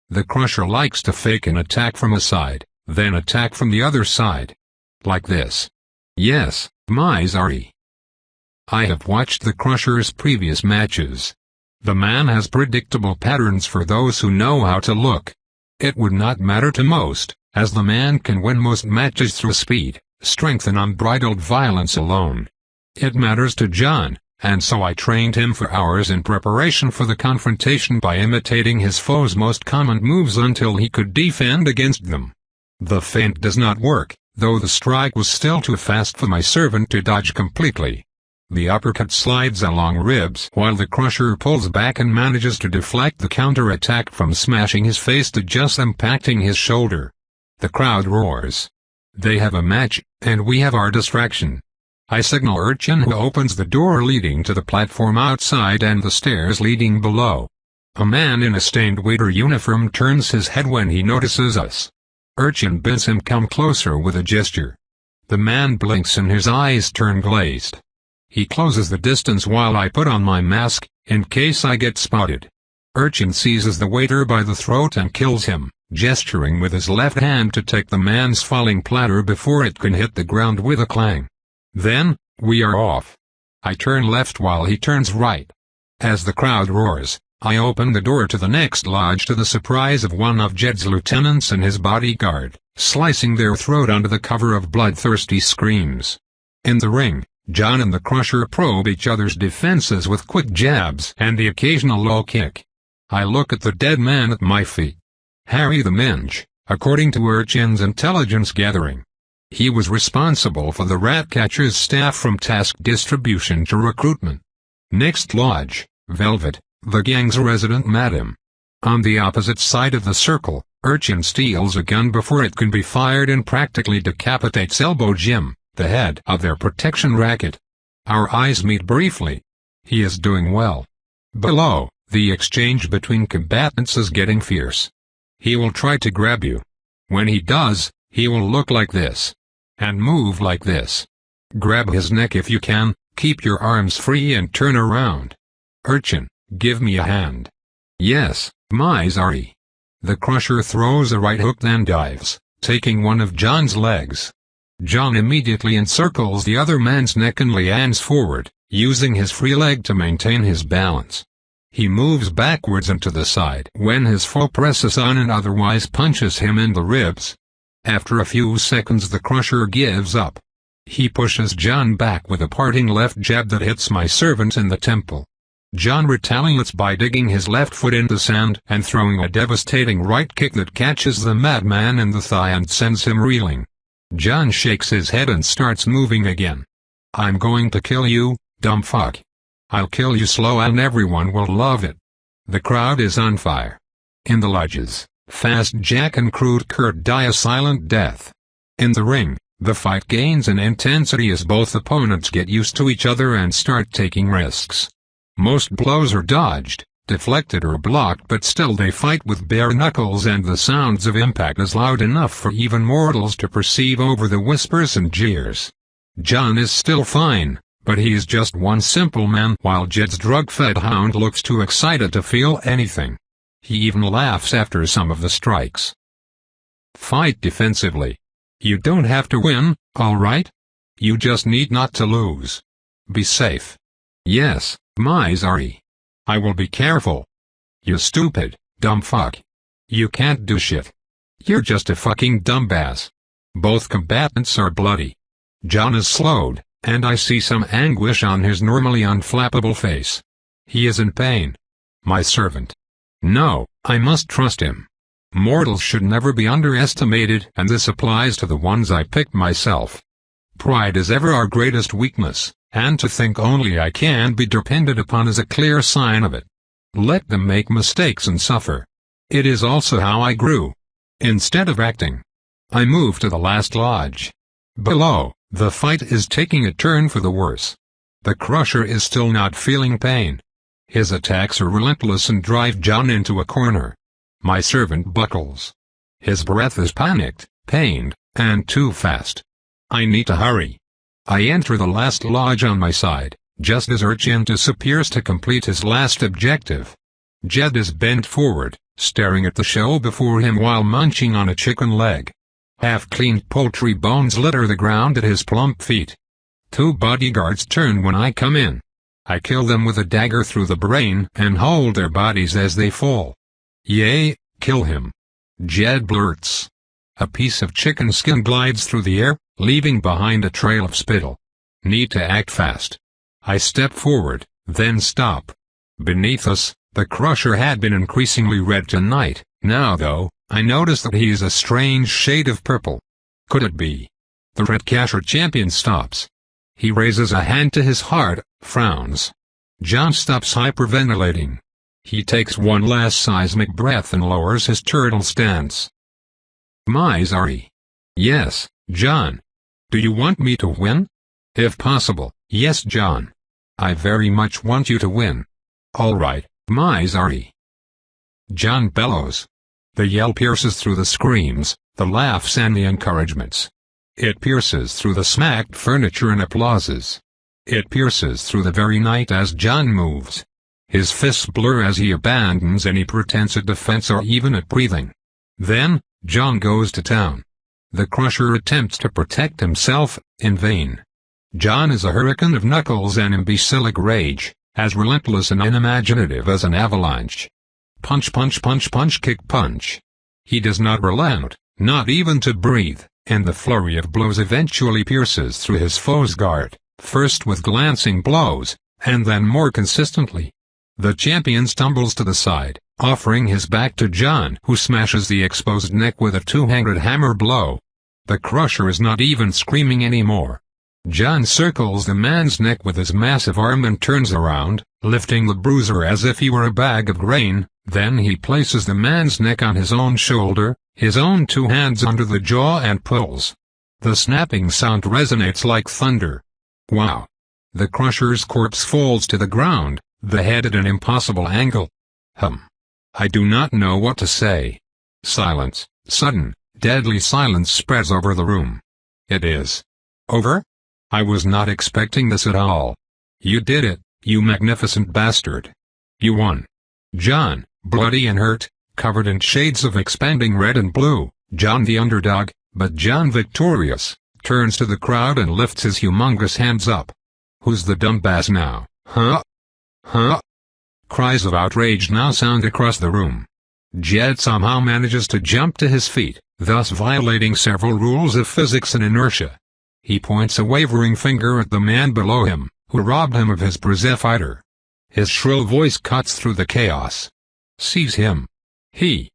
The Crusher likes to fake an attack from a side, then attack from the other side. Like this. Yes, misery. I have watched the Crusher's previous matches. The man has predictable patterns for those who know how to look. It would not matter to most, as the man can win most matches through speed, strength and unbridled violence alone. It matters to John, and so I trained him for hours in preparation for the confrontation by imitating his foe's most common moves until he could defend against them. The feint does not work, though the strike was still too fast for my servant to dodge completely. The uppercut slides along ribs while the Crusher pulls back and manages to deflect the counter-attack from smashing his face to just impacting his shoulder. The crowd roars. They have a match, and we have our distraction. I signal Urchin, who opens the door leading to the platform outside and the stairs leading below. A man in a stained waiter uniform turns his head when he notices us. Urchin bids him come closer with a gesture. The man blinks and his eyes turn glazed. He closes the distance while I put on my mask, in case I get spotted. Urchin seizes the waiter by the throat and kills him, gesturing with his left hand to take the man's falling platter before it can hit the ground with a clang. Then, we are off. I turn left while he turns right. As the crowd roars, I open the door to the next lodge to the surprise of one of Jed's lieutenants and his bodyguard, slicing their throat under the cover of bloodthirsty screams. In the ring, John and the Crusher probe each other's defenses with quick jabs and the occasional low kick. I look at the dead man at my feet. Harry the Minge, according to Urchin's intelligence gathering. He was responsible for the Ratcatcher's staff from task distribution to recruitment. Next lodge, Velvet, the gang's resident madam. On the opposite side of the circle, Urchin steals a gun before it can be fired and practically decapitates Elbow Jim, the head of their protection racket. Our eyes meet briefly. He is doing well. Below, the exchange between combatants is getting fierce. He will try to grab you. When he does, he will look like this. And move like this. Grab his neck if you can, keep your arms free and turn around. Urchin, give me a hand. Yes, misery. The Crusher throws a right hook then dives, taking one of John's legs. John immediately encircles the other man's neck and leans forward, using his free leg to maintain his balance. He moves backwards and to the side when his foe presses on and otherwise punches him in the ribs. After a few seconds the Crusher gives up. He pushes John back with a parting left jab that hits my servant in the temple. John retaliates by digging his left foot in the sand and throwing a devastating right kick that catches the madman in the thigh and sends him reeling. John shakes his head and starts moving again. I'm going to kill you, dumb fuck. I'll kill you slow and everyone will love it. The crowd is on fire. In the lodges, Fast Jack and Crude Kurt die a silent death. In the ring, the fight gains in intensity as both opponents get used to each other and start taking risks. Most blows are dodged, deflected or blocked, but still they fight with bare knuckles and the sounds of impact is loud enough for even mortals to perceive over the whispers and jeers. John is still fine, but he is just one simple man while Jed's drug-fed hound looks too excited to feel anything. He even laughs after some of the strikes. Fight defensively. You don't have to win, alright? You just need not to lose. Be safe. Yes, Misery. I will be careful. You stupid, dumb fuck. You can't do shit. You're just a fucking dumbass. Both combatants are bloody. John is slowed, and I see some anguish on his normally unflappable face. He is in pain. My servant. No, I must trust him. Mortals should never be underestimated, and this applies to the ones I picked myself. Pride is ever our greatest weakness, and to think only I can be depended upon is a clear sign of it. Let them make mistakes and suffer. It is also how I grew. Instead of acting, I moved to the last lodge. Below, the fight is taking a turn for the worse. The Crusher is still not feeling pain. His attacks are relentless and drive John into a corner. My servant buckles. His breath is panicked, pained, and too fast. I need to hurry. I enter the last lodge on my side, just as Urchintus appears to complete his last objective. Jed is bent forward, staring at the show before him while munching on a chicken leg. Half-cleaned poultry bones litter the ground at his plump feet. 2 bodyguards turn when I come in. I kill them with a dagger through the brain and hold their bodies as they fall. Yay, kill him. Jed blurts. A piece of chicken skin glides through the air, leaving behind a trail of spittle. Need to act fast. I step forward, then stop. Beneath us, the Crusher had been increasingly red tonight. Now though, I notice that he is a strange shade of purple. Could it be? The Red Casher champion stops. He raises a hand to his heart, frowns. John stops hyperventilating. He takes one last seismic breath and lowers his turtle stance. Misery. Yes, John. Do you want me to win? If possible, yes, John. I very much want you to win. All right, Misery. John bellows. The yell pierces through the screams, the laughs and the encouragements. It pierces through the smacked furniture and applauses. It pierces through the very night as John moves. His fists blur as he abandons any pretense at defense or even at breathing. Then, John goes to town. The Crusher attempts to protect himself, in vain. John is a hurricane of knuckles and imbecilic rage, as relentless and unimaginative as an avalanche. Punch punch punch punch kick punch. He does not relent, not even to breathe, and the flurry of blows eventually pierces through his foe's guard, first with glancing blows, and then more consistently. The champion stumbles to the side, offering his back to John, who smashes the exposed neck with a two-handed hammer blow. The Crusher is not even screaming anymore. John circles the man's neck with his massive arm and turns around, lifting the bruiser as if he were a bag of grain. Then he places the man's neck on his own shoulder, his own 2 hands under the jaw and pulls. The snapping sound resonates like thunder. Wow! The Crusher's corpse falls to the ground, the head at an impossible angle. I do not know what to say. Silence, sudden, deadly silence spreads over the room. It is over? I was not expecting this at all. You did it, you magnificent bastard. You won. John, bloody and hurt, covered in shades of expanding red and blue, John the underdog, but John victorious, turns to the crowd and lifts his humongous hands up. Who's the dumbass now, huh? Huh? Cries of outrage now sound across the room. Jed somehow manages to jump to his feet, thus violating several rules of physics and inertia. He points a wavering finger at the man below him, who robbed him of his Brise fighter. His shrill voice cuts through the chaos. Seize him. He.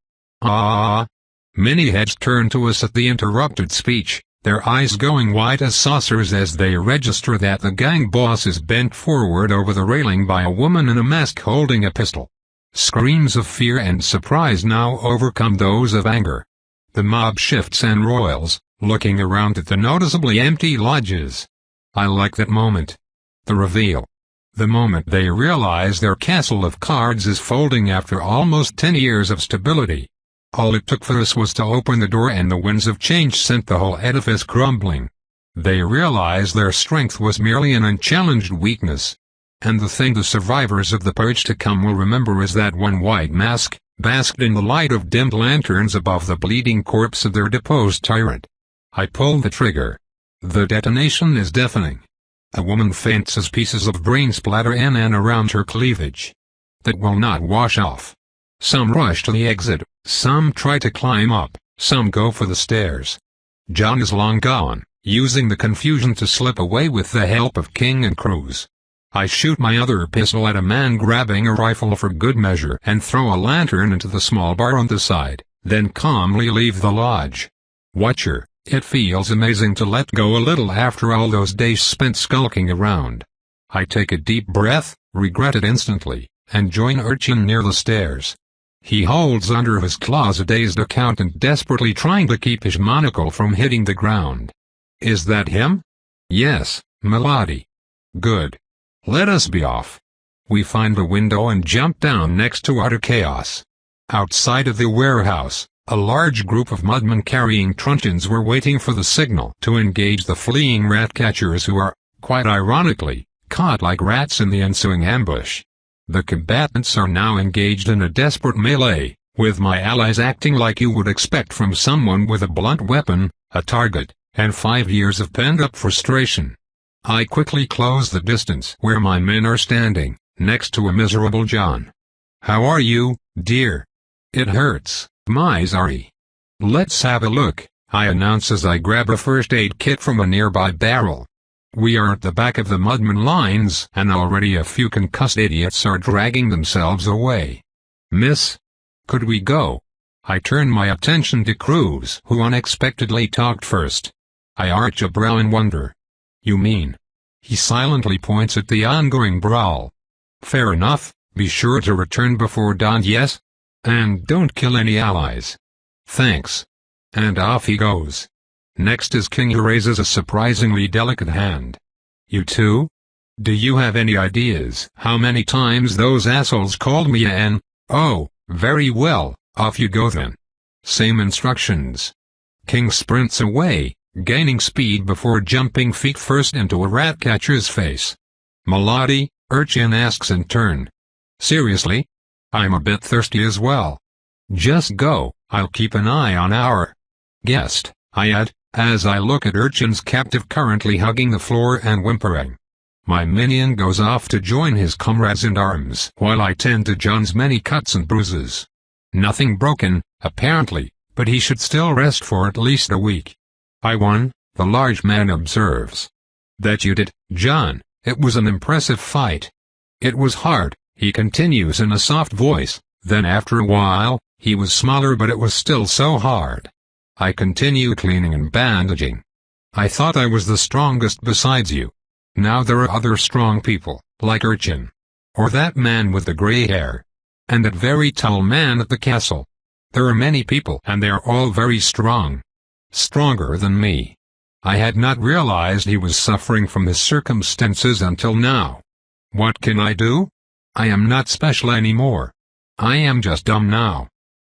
Many heads turn to us at the interrupted speech, their eyes going wide as saucers as they register that the gang boss is bent forward over the railing by a woman in a mask holding a pistol. Screams of fear and surprise now overcome those of anger. The mob shifts and roils, looking around at the noticeably empty lodges. I like that moment. The reveal. The moment they realize their castle of cards is folding after almost 10 years of stability. All it took for us was to open the door and the winds of change sent the whole edifice crumbling. They realized their strength was merely an unchallenged weakness. And the thing the survivors of the purge to come will remember is that one white mask, basked in the light of dimmed lanterns above the bleeding corpse of their deposed tyrant. I pull the trigger. The detonation is deafening. A woman faints as pieces of brain splatter in and around her cleavage. That will not wash off. Some rush to the exit, some try to climb up, some go for the stairs. John is long gone, using the confusion to slip away with the help of King and Cruz. I shoot my other pistol at a man grabbing a rifle for good measure and throw a lantern into the small bar on the side, then calmly leave the lodge. Watcher, it feels amazing to let go a little after all those days spent skulking around. I take a deep breath, regret it instantly, and join Urchin near the stairs. He holds under his claws a dazed accountant desperately trying to keep his monocle from hitting the ground. Is that him? Yes, Melody. Good. Let us be off. We find a window and jump down next to utter chaos. Outside of the warehouse, a large group of mudmen carrying truncheons were waiting for the signal to engage the fleeing rat-catchers who are, quite ironically, caught like rats in the ensuing ambush. The combatants are now engaged in a desperate melee, with my allies acting like you would expect from someone with a blunt weapon, a target, and 5 years of pent-up frustration. I quickly close the distance where my men are standing, next to a miserable John. How are you, dear? It hurts, my sorry. Let's have a look, I announce as I grab a first aid kit from a nearby barrel. We are at the back of the mudman lines and already a few concussed idiots are dragging themselves away. Miss? Could we go? I turn my attention to Cruz, who unexpectedly talked first. I arch a brow in wonder. You mean? He silently points at the ongoing brawl. Fair enough, be sure to return before dawn, yes? And don't kill any allies. Thanks. And off he goes. Next is King, who raises a surprisingly delicate hand. You too? Do you have any ideas how many times those assholes called me an? Oh, very well, off you go then. Same instructions. King sprints away, gaining speed before jumping feet first into a rat-catcher's face. Melody, Urchin asks in turn. Seriously? I'm a bit thirsty as well. Just go, I'll keep an eye on our guest, I add, as I look at Urchin's captive currently hugging the floor and whimpering. My minion goes off to join his comrades in arms while I tend to John's many cuts and bruises. Nothing broken, apparently, but he should still rest for at least a week. I won, the large man observes. That you did, John, it was an impressive fight. It was hard, he continues in a soft voice, then after a while, he was smaller but it was still so hard. I continue cleaning and bandaging. I thought I was the strongest besides you. Now there are other strong people, like Urchin. Or that man with the gray hair. And that very tall man at the castle. There are many people and they are all very strong. Stronger than me. I had not realized he was suffering from his circumstances until now. What can I do? I am not special anymore. I am just dumb now.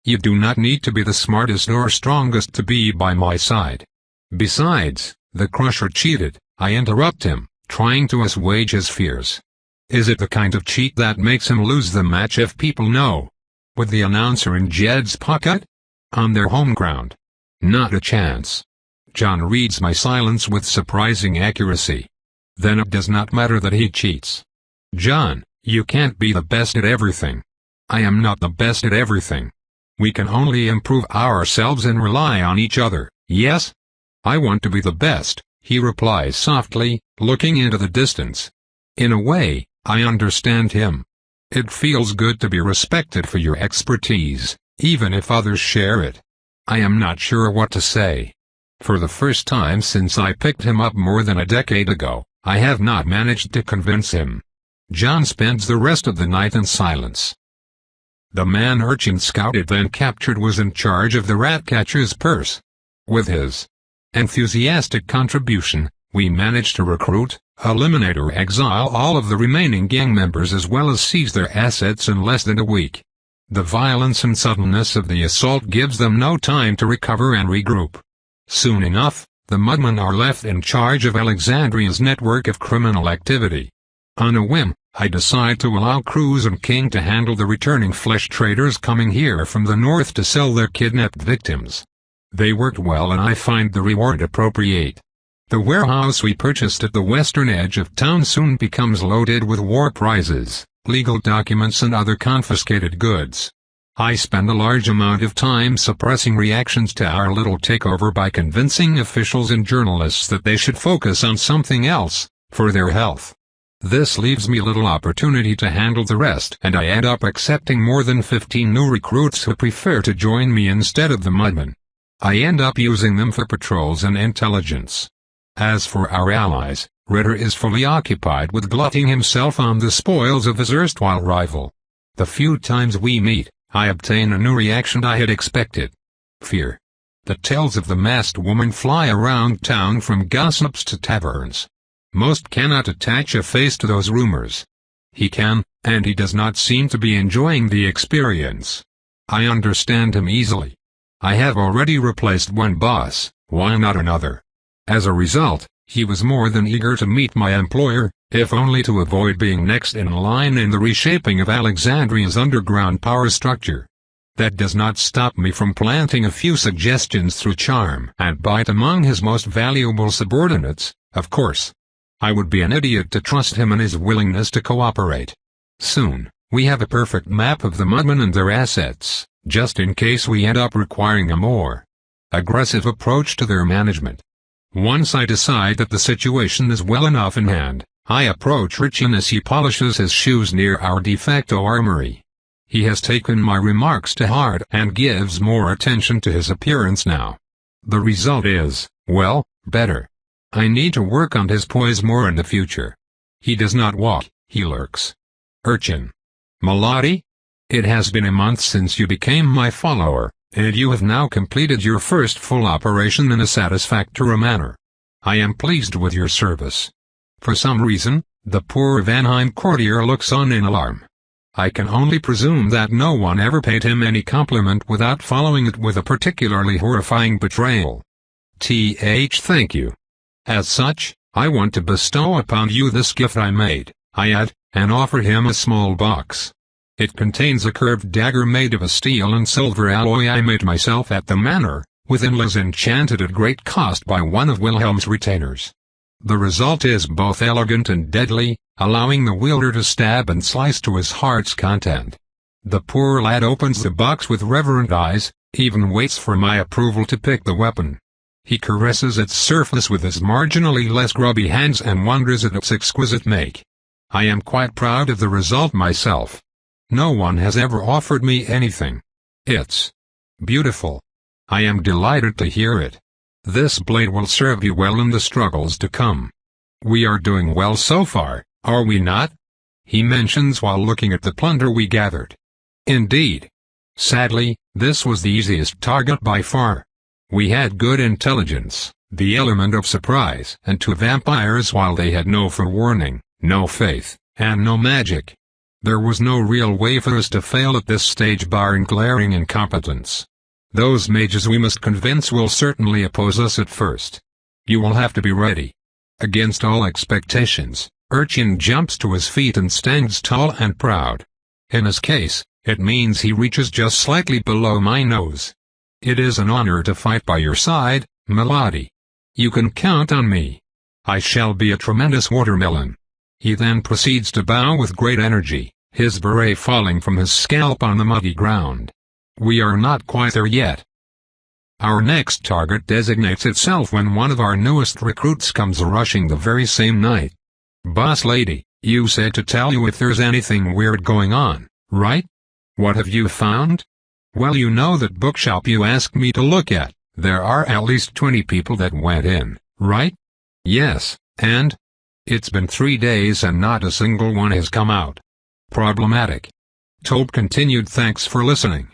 You do not need to be the smartest or strongest to be by my side. Besides, the Crusher cheated, I interrupt him, trying to assuage his fears. Is it the kind of cheat that makes him lose the match if people know? With the announcer in Jed's pocket? On their home ground? Not a chance. John reads my silence with surprising accuracy. Then it does not matter that he cheats. John, you can't be the best at everything. I am not the best at everything. We can only improve ourselves and rely on each other, yes? I want to be the best, he replies softly, looking into the distance. In a way, I understand him. It feels good to be respected for your expertise, even if others share it. I am not sure what to say. For the first time since I picked him up more than a decade ago, I have not managed to convince him. John spends the rest of the night in silence. The man Urchin scouted then captured was in charge of the rat-catcher's purse. With his enthusiastic contribution, we managed to recruit, eliminate or exile all of the remaining gang members as well as seize their assets in less than a week. The violence and suddenness of the assault gives them no time to recover and regroup. Soon enough, the mudmen are left in charge of Alexandria's network of criminal activity. On a whim, I decide to allow Cruz and King to handle the returning flesh traders coming here from the north to sell their kidnapped victims. They worked well and I find the reward appropriate. The warehouse we purchased at the western edge of town soon becomes loaded with war prizes, legal documents and other confiscated goods. I spend a large amount of time suppressing reactions to our little takeover by convincing officials and journalists that they should focus on something else, for their health. This leaves me little opportunity to handle the rest, and I end up accepting more than 15 new recruits who prefer to join me instead of the mudmen. I end up using them for patrols and intelligence. As for our allies, Ritter is fully occupied with glutting himself on the spoils of his erstwhile rival. The few times we meet, I obtain a new reaction I had expected. Fear. The tales of the masked woman fly around town from gossips to taverns. Most cannot attach a face to those rumors. He can, and he does not seem to be enjoying the experience. I understand him easily. I have already replaced one boss, why not another? As a result, he was more than eager to meet my employer, if only to avoid being next in line in the reshaping of Alexandria's underground power structure. That does not stop me from planting a few suggestions through charm and bite among his most valuable subordinates, of course. I would be an idiot to trust him and his willingness to cooperate. Soon, we have a perfect map of the mudmen and their assets, just in case we end up requiring a more aggressive approach to their management. Once I decide that the situation is well enough in hand, I approach Richin as he polishes his shoes near our de facto armory. He has taken my remarks to heart and gives more attention to his appearance now. The result is, well, better. I need to work on his poise more in the future. He does not walk, he lurks. Urchin. Melody? It has been a month since you became my follower, and you have now completed your first full operation in a satisfactory manner. I am pleased with your service. For some reason, the poor Vanheim courtier looks on in alarm. I can only presume that no one ever paid him any compliment without following it with a particularly horrifying betrayal. Thank you. As such, I want to bestow upon you this gift I made, I add, and offer him a small box. It contains a curved dagger made of a steel and silver alloy I made myself at the manor, with inlays enchanted at great cost by one of Wilhelm's retainers. The result is both elegant and deadly, allowing the wielder to stab and slice to his heart's content. The poor lad opens the box with reverent eyes, even waits for my approval to pick the weapon. He caresses its surface with his marginally less grubby hands and wonders at its exquisite make. I am quite proud of the result myself. No one has ever offered me anything. It's beautiful. I am delighted to hear it. This blade will serve you well in the struggles to come. We are doing well so far, are we not? He mentions while looking at the plunder we gathered. Indeed. Sadly, this was the easiest target by far. We had good intelligence, the element of surprise, and 2 vampires while they had no forewarning, no faith, and no magic. There was no real way for us to fail at this stage barring glaring incompetence. Those mages we must convince will certainly oppose us at first. You will have to be ready. Against all expectations, Urchin jumps to his feet and stands tall and proud. In his case, it means he reaches just slightly below my nose. It is an honor to fight by your side, Melody. You can count on me. I shall be a tremendous watermelon. He then proceeds to bow with great energy, his beret falling from his scalp on the muddy ground. We are not quite there yet. Our next target designates itself when one of our newest recruits comes rushing the very same night. Boss lady, you said to tell you if there's anything weird going on, right? What have you found? Well, you know that bookshop you asked me to look at. There are at least 20 people that went in, right? Yes, and? It's been 3 days and not a single one has come out. Problematic. Toad continued. Thanks for listening.